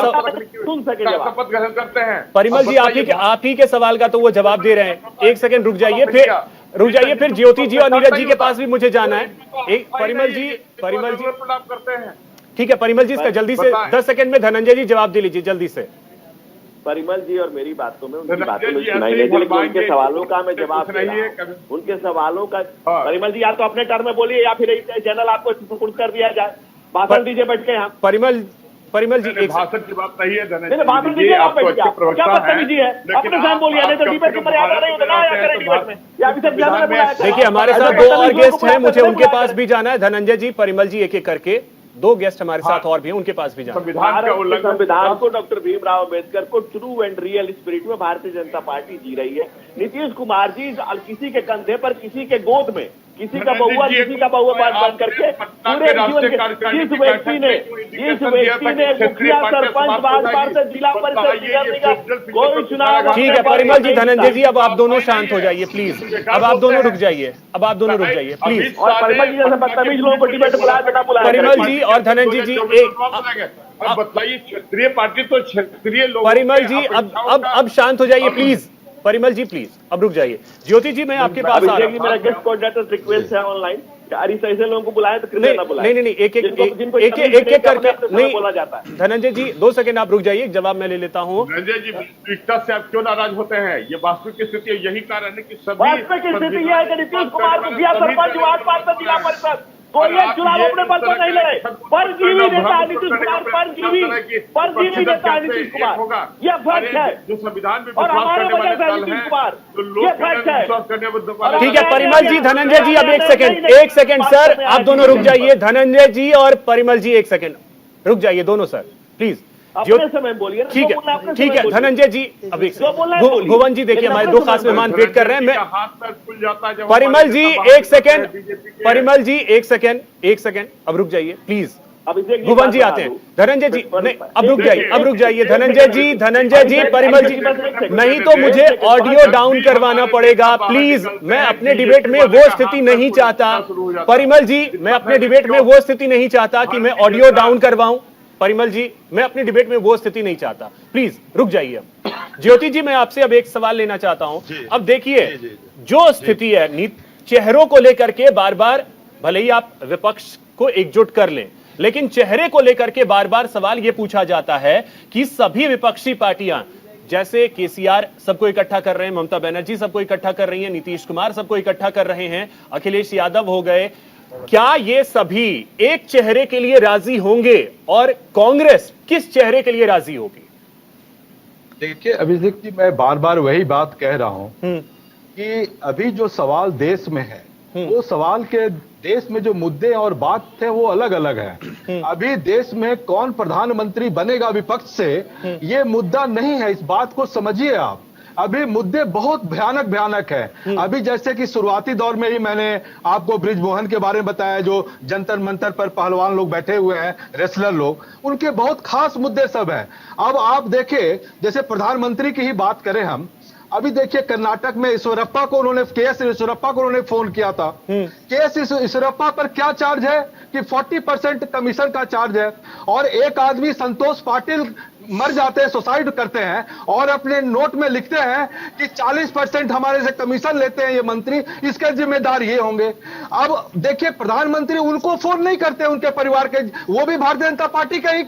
सुन सके जवाब करते हैं। परिमल जी आप ही के सवाल का तो वो जवाब दे रहे हैं। एक सेकंड रुक जाइए, फिर ज्योति जी और नीरज जी के पास भी मुझे जाना है। एक परिमल जी करते हैं, ठीक है परिमल जी, इसका जल्दी से 10 सेकंड में धनंजय जी जवाब दे लीजिए जल्दी से। परिमल जी और मेरी बातों में उनकी बातों में सुनाई नहीं, लेकिन उनके सवालों का मैं जवाब दे रहा हूं। उनके सवालों का परिमल जी या तो अपने टर्म में बोलिए, या फिर चैनल आपको सुपुर्द कर दिया जाए, भाषण दीजिए बैठ के। यहाँ परिमल जी एक भाषण की बात नहीं है, भाषण दीजिए, आप बैठ जाओ, क्या बदतमीजी है, अपने साथ बोलिए, नहीं तो डिबेट में मर्यादा नहीं होता ना, या करें डिबेट में, या अभी सब ज्यादा बुलाया। देखिए हमारे साथ 2 और गेस्ट हैं, मुझे उनके पास भी जाना है। धनंजय जी, परिमल जी, एक एक करके 2 गेस्ट हमारे साथ और भी हैं, उनके पास भी जाना। संविधान को डॉक्टर भीमराव अम्बेडकर को ट्रू एंड रियल स्पिरिट में भारतीय जनता पार्टी जी रही है। नीतीश कुमार जी किसी के कंधे पर, किसी के गोद में, किसी का बहुआ किसी का बहुआ बन करके पूरे जीवन के जिस व्यक्ति ने मुखिया सरपंच बार से जिला परिषद कोई चुनाव। ठीक है परिमल जी, धनंजय जी अब आप दोनों शांत हो जाइए प्लीज, अब आप दोनों रुक जाइए प्लीज। और परिमल जी जैसे बदतमीज लोगों को डिबेट बुलाया, परिमल जी और धनंजय जी अब बताइए, क्षेत्रीय पार्टी तो क्षेत्रीय लोग। परिमल जी अब शांत हो जाइए प्लीज, परिमल जी प्लीज अब रुक जाइए। ज्योति जी मैं आपके पास आ रहा हूं। मेरा गेस्ट कोऑर्डिनेटर रिक्वेस्ट है ऑनलाइन, ऐसे लोगों को बुलाएं तो कृपया ना बुलाएं। नहीं एक करके नहीं बोला जाता है। धनंजय जी 2 सेकंड आप रुक जाइए, जवाब मैं ले लेता हूँ। धनंजय जी, वास्तविकता से आप क्यों नाराज होते हैं? ये वास्तविक स्थिति, यही कारण है कि सभी वास्तविक स्थिति यह है कि नीतीश कुमार को दिया सरपंच, वार्ड पार्षद, जिला परिषद, कोई एक चुनाव अपने पर तो नहीं लड़े, परजीवी नेता है नीतीश कुमार, परजीवी नेता है नीतीश कुमार, यह फैक्ट है। जो संविधान में और हमारे वजह से नीतीश कुमार, ये फैक्ट है। ठीक है परिमल जी, धनंजय जी अब एक सेकंड सर, आप दोनों रुक जाइए। धनंजय जी और परिमल जी 1 सेकंड रुक जाइए दोनों सर प्लीज। समय बोलिए, ठीक है धनंजय जी अब भुवन जी देखिए, हमारे 2 खास मेहमान वेट कर रहे हैं। मैं परिमल जी 1 सेकंड, परिमल जी 1 सेकंड अब रुक जाइए प्लीज। भुवन जी आते हैं, धनंजय जी नहीं अब रुक जाइए धनंजय जी परिमल जी, नहीं तो मुझे ऑडियो डाउन करवाना पड़ेगा प्लीज। मैं अपने डिबेट में वो स्थिति नहीं चाहता, परिमल जी मैं अपने डिबेट में वो स्थिति नहीं चाहता कि मैं ऑडियो डाउन करवाऊं। परिमल जी मैं अपनी डिबेट में वो स्थिति नहीं चाहता, प्लीज रुक जाइए। ज्योति जी मैं आपसे अब एक सवाल लेना चाहता हूं। अब देखिए जो स्थिति है चेहरों को लेकर के, बार बार भले ही आप विपक्ष को एकजुट कर लें, लेकिन चेहरे को लेकर के बार बार सवाल यह पूछा जाता है कि सभी विपक्षी पार्टियां, जैसे केसीआर सबको इकट्ठा कर रहे हैं, ममता बनर्जी सबको इकट्ठा कर रही है, नीतीश कुमार सबको इकट्ठा कर रहे हैं, अखिलेश यादव हो गए, क्या ये सभी एक चेहरे के लिए राजी होंगे और कांग्रेस किस चेहरे के लिए राजी होगी? देखिए अभिषेक जी, मैं बार बार वही बात कह रहा हूं कि अभी जो सवाल देश में है, वो सवाल के देश में जो मुद्दे और बात थे वो अलग अलग है। अभी देश में कौन प्रधानमंत्री बनेगा विपक्ष से, ये मुद्दा नहीं है, इस बात को समझिए आप। अभी मुद्दे बहुत भयानक भयानक है। अभी जैसे कि शुरुआती दौर में ही मैंने आपको बृजमोहन के बारे में बताया, जो जंतर मंतर पर पहलवान लोग बैठे हुए हैं, रेसलर लोग, उनके बहुत खास मुद्दे सब हैं। अब आप देखिए, जैसे प्रधानमंत्री की ही बात करें हम, अभी देखिए कर्नाटक में ईश्वरप्पा को उन्होंने फोन किया था। के.एस. ईश्वरप्पा पर क्या चार्ज है कि 40% कमीशन का चार्ज है, और एक आदमी संतोष पाटिल मर जाते हैं, सुसाइड करते हैं, और अपने नोट में लिखते हैं कि 40% हमारे से कमीशन लेते हैं ये मंत्री, इसके जिम्मेदार ये होंगे। अब देखिए प्रधानमंत्री उनको फोन नहीं करते, उनके परिवार के, वो भी भारतीय जनता पार्टी के ही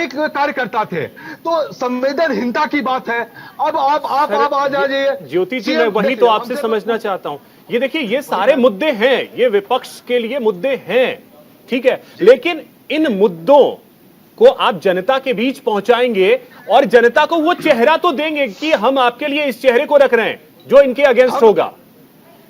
कार्यकर्ता थे। तो संवेदनहीनता की बात है। अब आप आ जाइए ज्योति जी, मैं वही तो आपसे समझना चाहता हूं। ये देखिए, ये सारे मुद्दे हैं, ये विपक्ष के लिए मुद्दे हैं, ठीक है, लेकिन इन मुद्दों को आप जनता के बीच पहुंचाएंगे और जनता को वो चेहरा तो देंगे कि हम आपके लिए इस चेहरे को रख रहे हैं जो इनके अगेंस्ट होगा।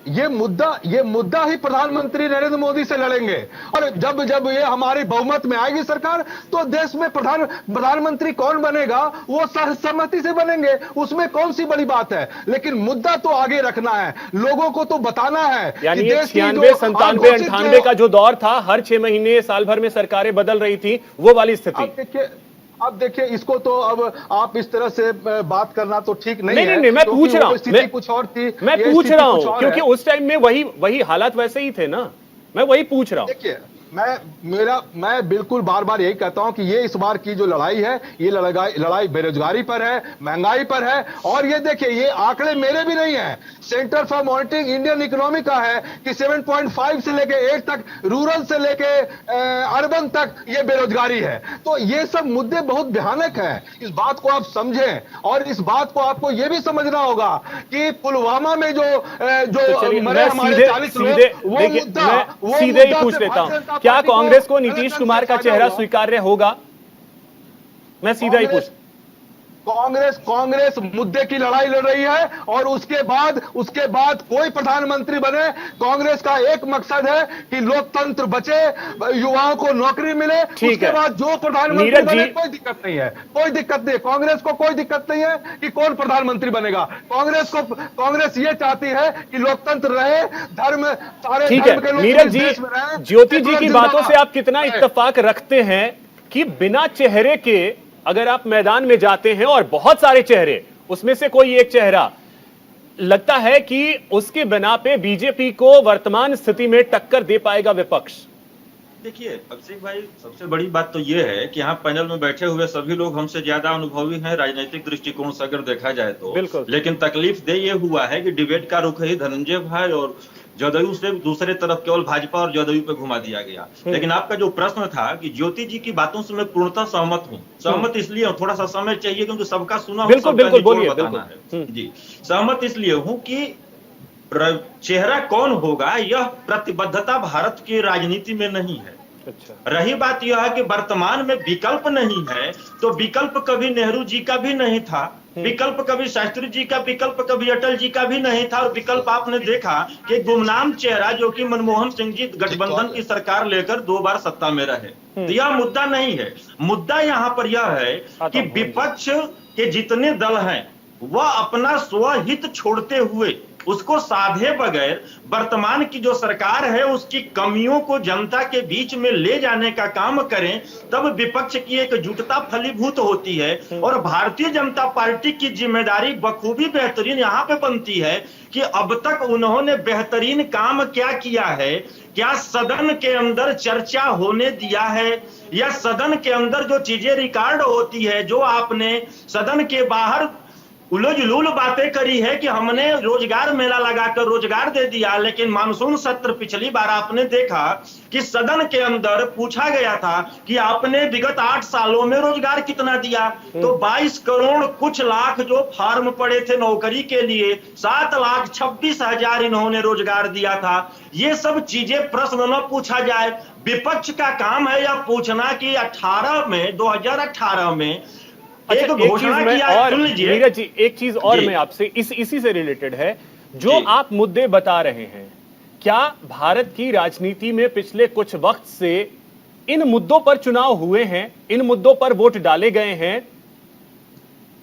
ये मुद्दा ही प्रधानमंत्री नरेंद्र मोदी से लड़ेंगे, और जब ये हमारी बहुमत में आएगी सरकार, तो देश में प्रधानमंत्री कौन बनेगा वो सहमति से बनेंगे, उसमें कौन सी बड़ी बात है। लेकिन मुद्दा तो आगे रखना है, लोगो को तो बताना है। यानी 96, 97, 98 का जो दौर था, हर 6 महीने साल भर में सरकारें बदल रही थी, वो वाली स्थिति। अब देखिए इसको तो अब आप इस तरह से बात करना तो ठीक नहीं है। नहीं, मैं पूछ रहा हूं, कुछ और थी, मैं पूछ रहा हूं क्योंकि उस टाइम में वही हालात वैसे ही थे ना, मैं वही पूछ रहा हूं। देखिए मैं बिल्कुल बार बार यही कहता हूं कि ये इस बार की जो लड़ाई है, ये लड़ाई बेरोजगारी पर है, महंगाई पर है। और ये देखिए, ये आंकड़े मेरे भी नहीं है, centre for monitoring Indian economy का है कि 7.5 से लेके 8 तक, रूरल से लेके अर्बन तक ये बेरोजगारी है। तो ये सब मुद्दे बहुत भयानक हैं, इस बात को आप समझें। और इस बात को आपको ये भी समझना होगा कि पुलवामा में जो मरे हमारे 40 लोग, वो मुद्दा सीधे ही पूछ लेता हूं, क्या कांग्रेस को नीतीश कुमार का चेहरा स्वीकार्य होगा? मैं सीधा ही पूछ, कांग्रेस मुद्दे की लड़ाई लड़ रही है, और उसके बाद कोई प्रधानमंत्री बने, कांग्रेस का एक मकसद है कि लोकतंत्र बचे, युवाओं को नौकरी मिले। उसके बाद जो प्रधानमंत्री बने, कोई दिक्कत नहीं है, कांग्रेस को कोई दिक्कत नहीं है कि कौन प्रधानमंत्री बनेगा। कांग्रेस ये चाहती है कि लोकतंत्र रहे, धर्म सारे धर्म के लोग देश में रहे। ज्योति जी की बातों से आप कितना इत्तेफाक रखते हैं कि बिना चेहरे के अगर आप मैदान में जाते हैं और बहुत सारे चेहरे, उसमें से कोई एक चेहरा लगता है कि उसके बिना पे बीजेपी को वर्तमान स्थिति में टक्कर दे पाएगा विपक्ष? देखिए अभिषेक भाई, सबसे बड़ी बात तो यह है कि यहाँ पैनल में बैठे हुए सभी लोग हमसे ज्यादा अनुभवी हैं राजनीतिक दृष्टिकोण से अगर देखा जाए तो। लेकिन तकलीफ दे ये हुआ है कि डिबेट का रुख ही धनंजय भाई और जदयू से दूसरे तरफ केवल भाजपा और जदयू पे घुमा दिया गया। लेकिन आपका जो प्रश्न था कि ज्योति जी की बातों से मैं पूर्णतः सहमत हूँ। सहमत इसलिए थोड़ा सा समय चाहिए क्योंकि सबका सुना बिल्कुल बोलिए, बताना है जी। सहमत इसलिए हूँ कि चेहरा कौन होगा यह प्रतिबद्धता भारत की राजनीति में नहीं है। अच्छा। रही बात यह है कि वर्तमान में विकल्प नहीं है, तो विकल्प कभी नेहरू जी का भी नहीं था, विकल्प कभी शास्त्री जी का, विकल्प कभी अटल जी का भी नहीं था। और विकल्प आपने देखा कि गुमनाम चेहरा जो कि मनमोहन सिंह जी गठबंधन की सरकार लेकर 2 बार सत्ता में रहे। तो यह मुद्दा नहीं है। मुद्दा यहाँ पर यह है कि विपक्ष के जितने दल हैं वह अपना स्वहित छोड़ते हुए, उसको साधे बगैर वर्तमान की जो सरकार है उसकी कमियों को जनता के बीच में ले जाने का काम करें, तब विपक्ष की एकजुटता फलीभूत होती है। और भारतीय जनता पार्टी की जिम्मेदारी बखूबी बेहतरीन यहाँ पे बनती है कि अब तक उन्होंने बेहतरीन काम क्या किया है। क्या सदन के अंदर चर्चा होने दिया है, या सदन के अंदर जो चीजें रिकॉर्ड होती है, जो आपने सदन के बाहर उलझ-जुलूल बातें करी है कि हमने रोजगार मेला लगाकर रोजगार दे दिया। लेकिन मानसून सत्र पिछली बार आपने देखा कि सदन के अंदर पूछा गया था कि आपने विगत 8 सालों में रोजगार कितना दिया, तो 22 करोड़ कुछ लाख जो फार्म पड़े थे नौकरी के लिए, 7,26,000 इन्होंने रोजगार दिया था। ये सब चीजें प्रश्न न पूछा जाए, विपक्ष का काम है यह पूछना कि 2018 में एक घोषणा किया। और नीरज जी, एक चीज और मैं आपसे इसी से रिलेटेड है, जो आप मुद्दे बता रहे हैं, क्या भारत की राजनीति में पिछले कुछ वक्त से इन मुद्दों पर चुनाव हुए हैं, इन मुद्दों पर वोट डाले गए हैं?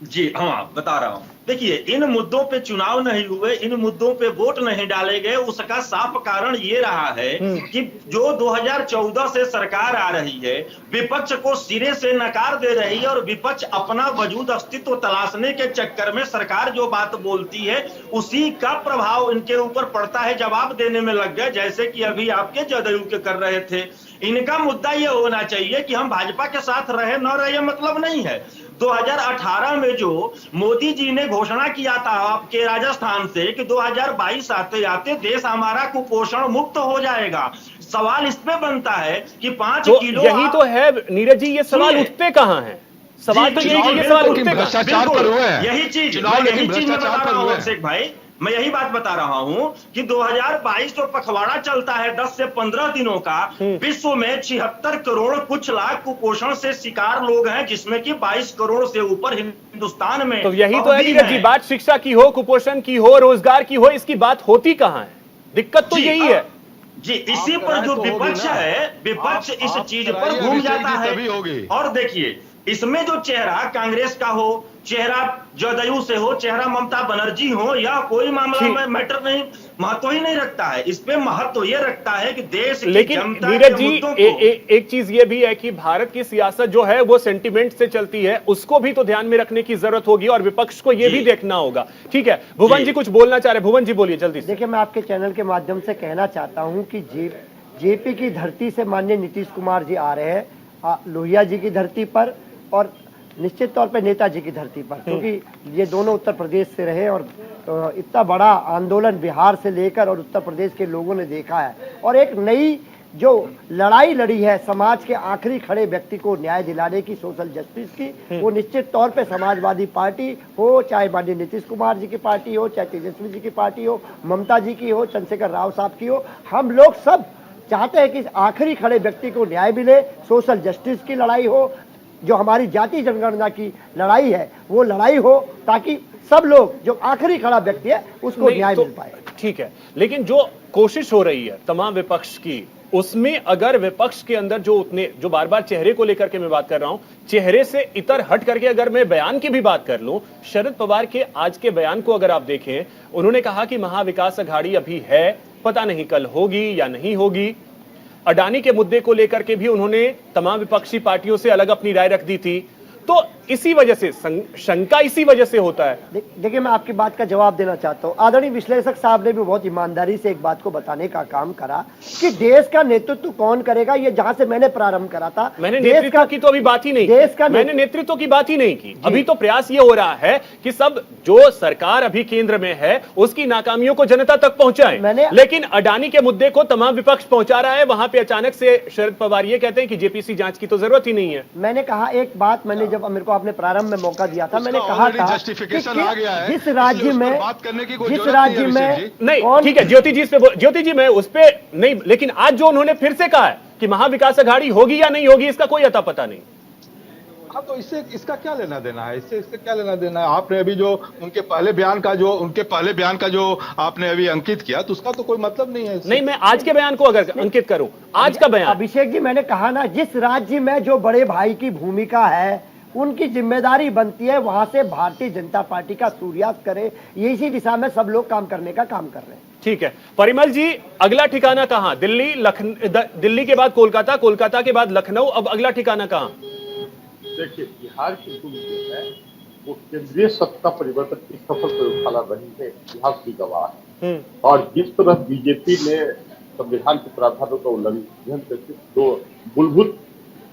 जी हाँ, बता रहा हूं। देखिए, इन मुद्दों पे चुनाव नहीं हुए, इन मुद्दों पे वोट नहीं डाले गए, उसका साफ कारण ये रहा है कि जो 2014 से सरकार आ रही है, विपक्ष को सिरे से नकार दे रही है और विपक्ष अपना वजूद अस्तित्व तलाशने के चक्कर में सरकार जो बात बोलती है उसी का प्रभाव इनके ऊपर पड़ता है, जवाब देने में लग गए, जैसे कि अभी आपके जदयू के कर रहे थे। इनका मुद्दा ये होना चाहिए कि हम भाजपा के साथ रहे न रहे मतलब नहीं है। 2018 में जो मोदी जी ने घोषणा किया था आपके राजस्थान से कि 2022 आते आते देश हमारा कुपोषण मुक्त हो जाएगा, सवाल इस पे बनता है कि 5 तो किलो यही तो है नीरज जी, ये सवाल उठते कहाँ हैं? सवाल तो यही, ये सवाल उठते कहाँ? भ्रष्टाचार पर हुए हैं। यही चीज मैं बता रहा हूँ अभिषेक भाई, मैं यही बात बता रहा हूं कि 2022 जो पखवाड़ा चलता है 10 से 15 दिनों का, विश्व में 76 करोड़ कुछ लाख कुपोषण से शिकार लोग हैं, जिसमें कि 22 करोड़ से ऊपर हिंदुस्तान में। तो यही तो है नीरज जी, बात शिक्षा की हो, कुपोषण की हो, रोजगार की हो, इसकी बात होती कहाँ है? दिक्कत तो यही है जी। इसी पर जो विपक्ष है, विपक्ष इस चीज पर घूम जाता है। और देखिए, इसमें जो चेहरा कांग्रेस का हो, चेहरा जदयू से हो, चेहरा ममता बनर्जी हो, या कोई मामला में मैटर नहीं, महत्व ही नहीं रखता है। इस पे महत्व ये रखता है कि देश की लेकिन जनता नीरज के जी मुद्दों को एक चीज ये भी है कि भारत की सियासत जो है वो सेंटिमेंट से चलती है, उसको भी तो ध्यान में रखने की जरूरत होगी और विपक्ष को ये भी देखना होगा। ठीक है, भुवन जी कुछ बोलना चाह रहे, भुवन जी बोलिए जल्दी से। देखिए, मैं आपके चैनल के माध्यम से कहना चाहता हूं कि जेपी की धरती से माननीय नीतीश कुमार जी आ रहे हैं, लोहिया जी की धरती पर और निश्चित तौर पे नेताजी की धरती पर, क्योंकि ये दोनों उत्तर प्रदेश से रहे और इतना बड़ा आंदोलन बिहार से लेकर और उत्तर प्रदेश के लोगों ने देखा है और एक नई जो लड़ाई लड़ी है समाज के आखिरी खड़े व्यक्ति को न्याय दिलाने की, सोशल जस्टिस की, वो निश्चित तौर पे समाजवादी पार्टी हो, चाहे माननीय नीतीश कुमार जी की पार्टी हो, चाहे तेजस्वी जी की पार्टी हो, ममता जी की हो, चंद्रशेखर राव साहब की हो, हम लोग सब चाहते हैं कि इस आखिरी खड़े व्यक्ति को न्याय मिले, सोशल जस्टिस की लड़ाई हो, जो हमारी जाति जनगणना की लड़ाई है वो लड़ाई हो, ताकि सब लोग, जो आखिरी खड़ा व्यक्ति है उसको न्याय मिल पाए। ठीक है, लेकिन जो कोशिश हो रही है तमाम विपक्ष की, उसमें अगर विपक्ष के अंदर जो बार बार चेहरे को लेकर के मैं बात कर रहा हूं, चेहरे से इतर हट करके अगर मैं बयान की भी बात कर लूं, शरद पवार के आज के बयान को अगर आप देखें, उन्होंने कहा कि महाविकास अघाड़ी अभी है, पता नहीं कल होगी या नहीं होगी। अडानी के मुद्दे को लेकर के भी उन्होंने तमाम विपक्षी पार्टियों से अलग अपनी राय रख दी थी। तो इसी वजह से शंका इसी वजह से होता है। देखिए, मैं आपकी बात का जवाब देना चाहता हूं। आदरणीय विश्लेषक साहब ने भी बहुत ईमानदारी से एक बात को बताने का काम करा कि देश का नेतृत्व कौन करेगा, ये जहां से मैंने प्रारंभ करा था। मैंने नेतृत्व की तो अभी बात ही नहीं की, मैंने नेतृत्व की बात ही नहीं की। अभी तो प्रयास ये हो रहा है कि सब जो सरकार अभी केंद्र में है उसकी नाकामियों को जनता तक पहुंचाएं। लेकिन अडानी के मुद्दे को तमाम विपक्ष पहुंचा रहा है, वहां पे अचानक से शरद पवार ये कहते हैं कि जेपीसी जांच की तो जरूरत ही नहीं है। मैंने कहा एक बात, मैंने जब मेरे को आपने प्रारंभ में मौका दिया था, मैंने कहा था कि जिस राज्य में नहीं, ठीक है ज्योति जी मैं उस पे नहीं, लेकिन आज जो उन्होंने फिर से कहा है कि महाविकास अघाड़ी होगी या नहीं होगी, इसका कोई अता पता नहीं। हाँ, तो इसका क्या लेना देना है, इससे क्या लेना देना है? आपने अभी जो उनके पहले बयान का जो आपने अभी अंकित किया, तो उसका तो कोई मतलब नहीं है। नहीं, मैं आज के बयान को अगर अंकित करूं, आज का बयान। अभिषेक जी, मैंने कहा ना, जिस राज्य में जो बड़े भाई की भूमिका है उनकी जिम्मेदारी बनती है वहां से भारतीय जनता पार्टी का सूर्यास्त करे। ये इसी दिशा में सब लोग काम करने का काम कर रहे हैं। ठीक है, परिमल जी, अगला ठिकाना कहां? दिल्ली के बाद कोलकाता, कोलकाता के बाद लखनऊ, अब अगला ठिकाना कहां? देखिए, बिहार की जो है वो केंद्रीय सत्ता परिवर्तन की सफल प्रयोगशाला रही है, इतिहास की गवाह है। और जिस तरह बीजेपी ने संविधान के प्रावधानों का उल्लंघन करके जो मूलभूत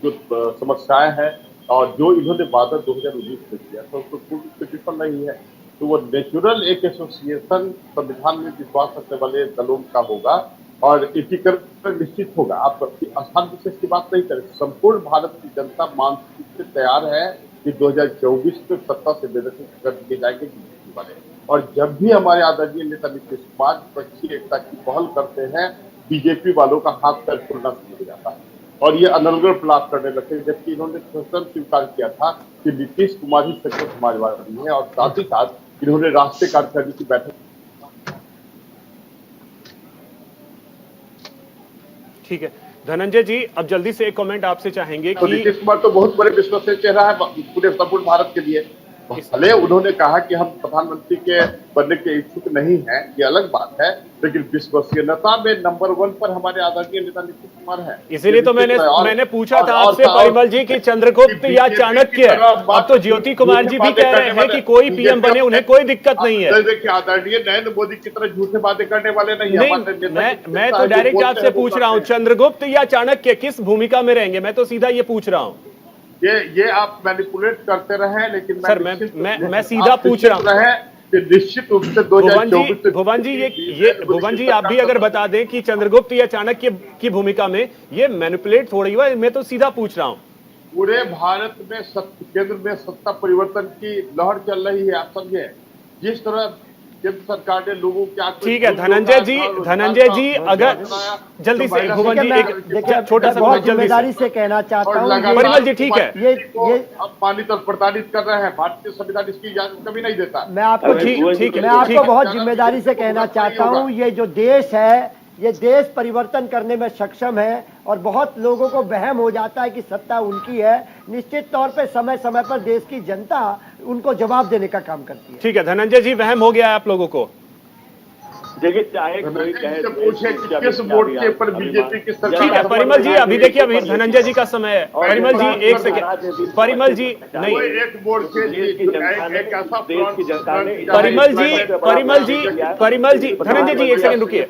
जो समस्याएं हैं और जो इन्होंने वादा 2019 में किया था उसको पूर्ण विफल नहीं है, तो वो नेचुरल एक एसोसिएशन संविधान में विश्वास रखने वाले दलों का होगा और एकीकरण निश्चित होगा। आप स्थान विशेष की बात नहीं करें, संपूर्ण भारत की जनता मानसिक रूप से तैयार है कि 2024 में सत्ता से बेदखल कर दिए जाएंगे बीजेपी वाले। और जब भी हमारे आदरणीय नेता नीतीश कुमार विपक्षी एकता की पहल करते हैं, बीजेपी वालों का हाथ पैर खुलना शुरू हो जाता है और ये अनर्गल प्रयास करने लगते हैं, जबकि इन्होंने स्वयं स्वीकार किया था कि नीतीश कुमार ही सच्चे समाजवादी है और साथ ही साथ इन्होंने राष्ट्रीय कार्यकारिणी की बैठक। ठीक है, धनंजय जी, अब जल्दी से एक कमेंट आपसे चाहेंगे तो कि नीतीश कुमार तो बहुत बड़े विश्वसनीय चेहरा है पूरे संपूर्ण भारत के लिए। भले उन्होंने कहा कि हम प्रधानमंत्री के बनने के इच्छुक नहीं हैं, ये अलग बात है, लेकिन विश्वसनीयता में नंबर 1 पर हमारे आदरणीय नेता नीतीश कुमार है। इसीलिए तो मैंने पूछा था आपसे परिमल जी कि चंद्रगुप्त या चाणक्य। अब तो ज्योति कुमार जी भी कह रहे हैं कि कोई पीएम बने उन्हें कोई दिक्कत नहीं है। देखिए आदरणीय नरेंद्र मोदी की तरह झूठे बातें करने वाले नहीं। मैं तो डायरेक्ट आपसे पूछ रहा हूँ, चंद्रगुप्त या चाणक्य किस भूमिका में रहेंगे? मैं तो सीधा ये पूछ रहा हूँ। ये आप मैनिपुलेट करते रहे, लेकिन सर मैं सीधा पूछ रहा हूँ कि निश्चित रूप से भुवन जी आप भी अगर बता दें कि चंद्रगुप्त या चाणक्य की भूमिका में ये मैनिपुलेट थोड़ी हुआ, मैं तो सीधा पूछ रहा हूँ। पूरे भारत में केंद्र में सत्ता परिवर्तन की लहर चल रही है, आप समझे। जिस तरह केंद्र सरकार ने लोगों क्या, ठीक है धनंजय जी अगर जल्दी से भुवन जी एक छोटा सा बहुत जिम्मेदारी से कहना चाहता हूँ परिमल जी, ठीक है ये अब पालित और प्रताड़ित कर रहे हैं। भारतीय संविधान इसकी इजाजत कभी नहीं देता। मैं आपको बहुत जिम्मेदारी से कहना चाहता हूँ, ये जो देश है ये देश परिवर्तन करने में सक्षम है और बहुत लोगों को वहम हो जाता है कि सत्ता उनकी है। निश्चित तौर पे समय समय पर देश की जनता उनको जवाब देने का काम करती है। ठीक है धनंजय जी, वहम हो गया है आप लोगों को? देखिए चाहे कोई कहे पूछे किस वोट के पर बीजेपी की सरकार। ठीक है परिमल जी, अभी देखिए अभी धनंजय जी का समय है। परिमल जी एक सेकंड, परिमल जी नहीं, एक वोट से परिमल जी धनंजय जी एक सेकंड रुकिए।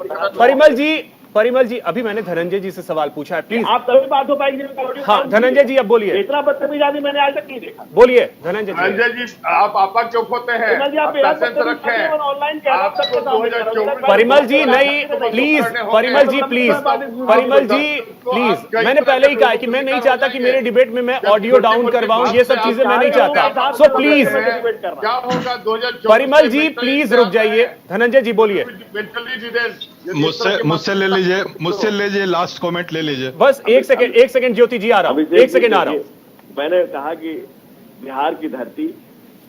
परिमल जी अभी मैंने धनंजय जी से सवाल पूछा है, प्लीज आप तभी बात हो पाएगी। हाँ धनंजय जी अब बोलिए। इतना बदतमीज आदमी मैंने आज तक नहीं देखा। बोलिए धनंजय जी। आप आपा क्यों खोते हैं? परिमल जी नहीं, प्लीज परिमल जी प्लीज मैंने पहले ही कहा कि मैं नहीं चाहता कि मेरे डिबेट में मैं ऑडियो डाउन करवाऊं, ये सब चीजें मैं नहीं चाहता। सो प्लीज क्या होगा 2024? परिमल जी प्लीज रुक जाइए। धनंजय जी बोलिए। मुझसे ले लीजिए लास्ट कमेंट ले लीजिए। बस एक सेकंड ज्योति जी आ रहा हूँ, एक सेकंड आ रहा हूँ। मैंने कहा कि बिहार की धरती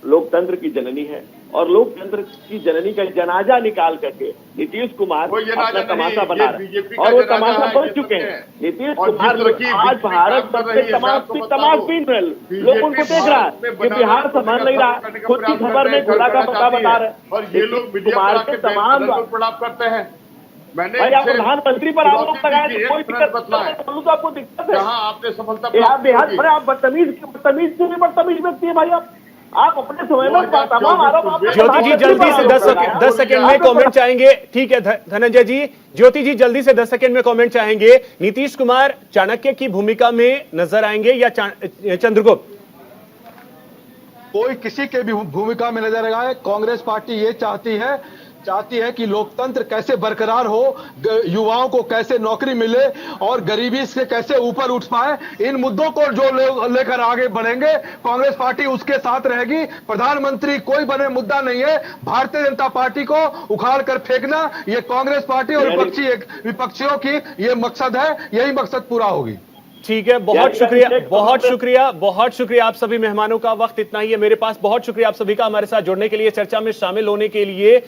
लोकतंत्र की जननी है और लोकतंत्र की जननी का जनाजा निकाल करके नीतीश कुमार अपना तमाशा बना रहे हैं और वो तमाशा बन चुके हैं। नीतीश कुमार आज भारत सबसे तमाशबीन है, लोग उनको देख रहा है कि बिहार संभाल नहीं रहा, खुद की खबर में खुदा का पता बता रहे और ये लोग कुमार के तमाम प्रणाम करते हैं। मैंने भाई आप प्रधानमंत्री पर आरोप लगाए तो कोई दिक्कत नहीं, तो आपको दिक्कत है। आपने सफलता बिहार आप बदतमीज से भी बदतमीज व्यक्ति है भाई। आप अपने समय में तमाम आरोप। ज्योति जी जल्दी से 10 सेकंड में कमेंट चाहेंगे। ठीक है धनंजय जी, ज्योति जी जल्दी से 10 सेकंड में कमेंट चाहेंगे। नीतीश कुमार चाणक्य की भूमिका में नजर आएंगे या चंद्रगुप्त? कोई किसी के भी भूमिका में नजर आए। कांग्रेस पार्टी ये चाहती है कि लोकतंत्र कैसे बरकरार हो, युवाओं को कैसे नौकरी मिले और गरीबी से कैसे ऊपर उठ पाए। इन मुद्दों को जो लेकर आगे बढ़ेंगे कांग्रेस पार्टी उसके साथ रहेगी। प्रधानमंत्री कोई बने मुद्दा नहीं है। भारतीय जनता पार्टी को उखाड़ कर फेंकना ये कांग्रेस पार्टी और विपक्षियों की ये मकसद है, यही मकसद पूरा होगी। ठीक है, बहुत शुक्रिया आप सभी मेहमानों का। वक्त इतना ही है मेरे पास। बहुत शुक्रिया आप सभी का हमारे साथ जुड़ने के लिए, चर्चा में शामिल होने के लिए।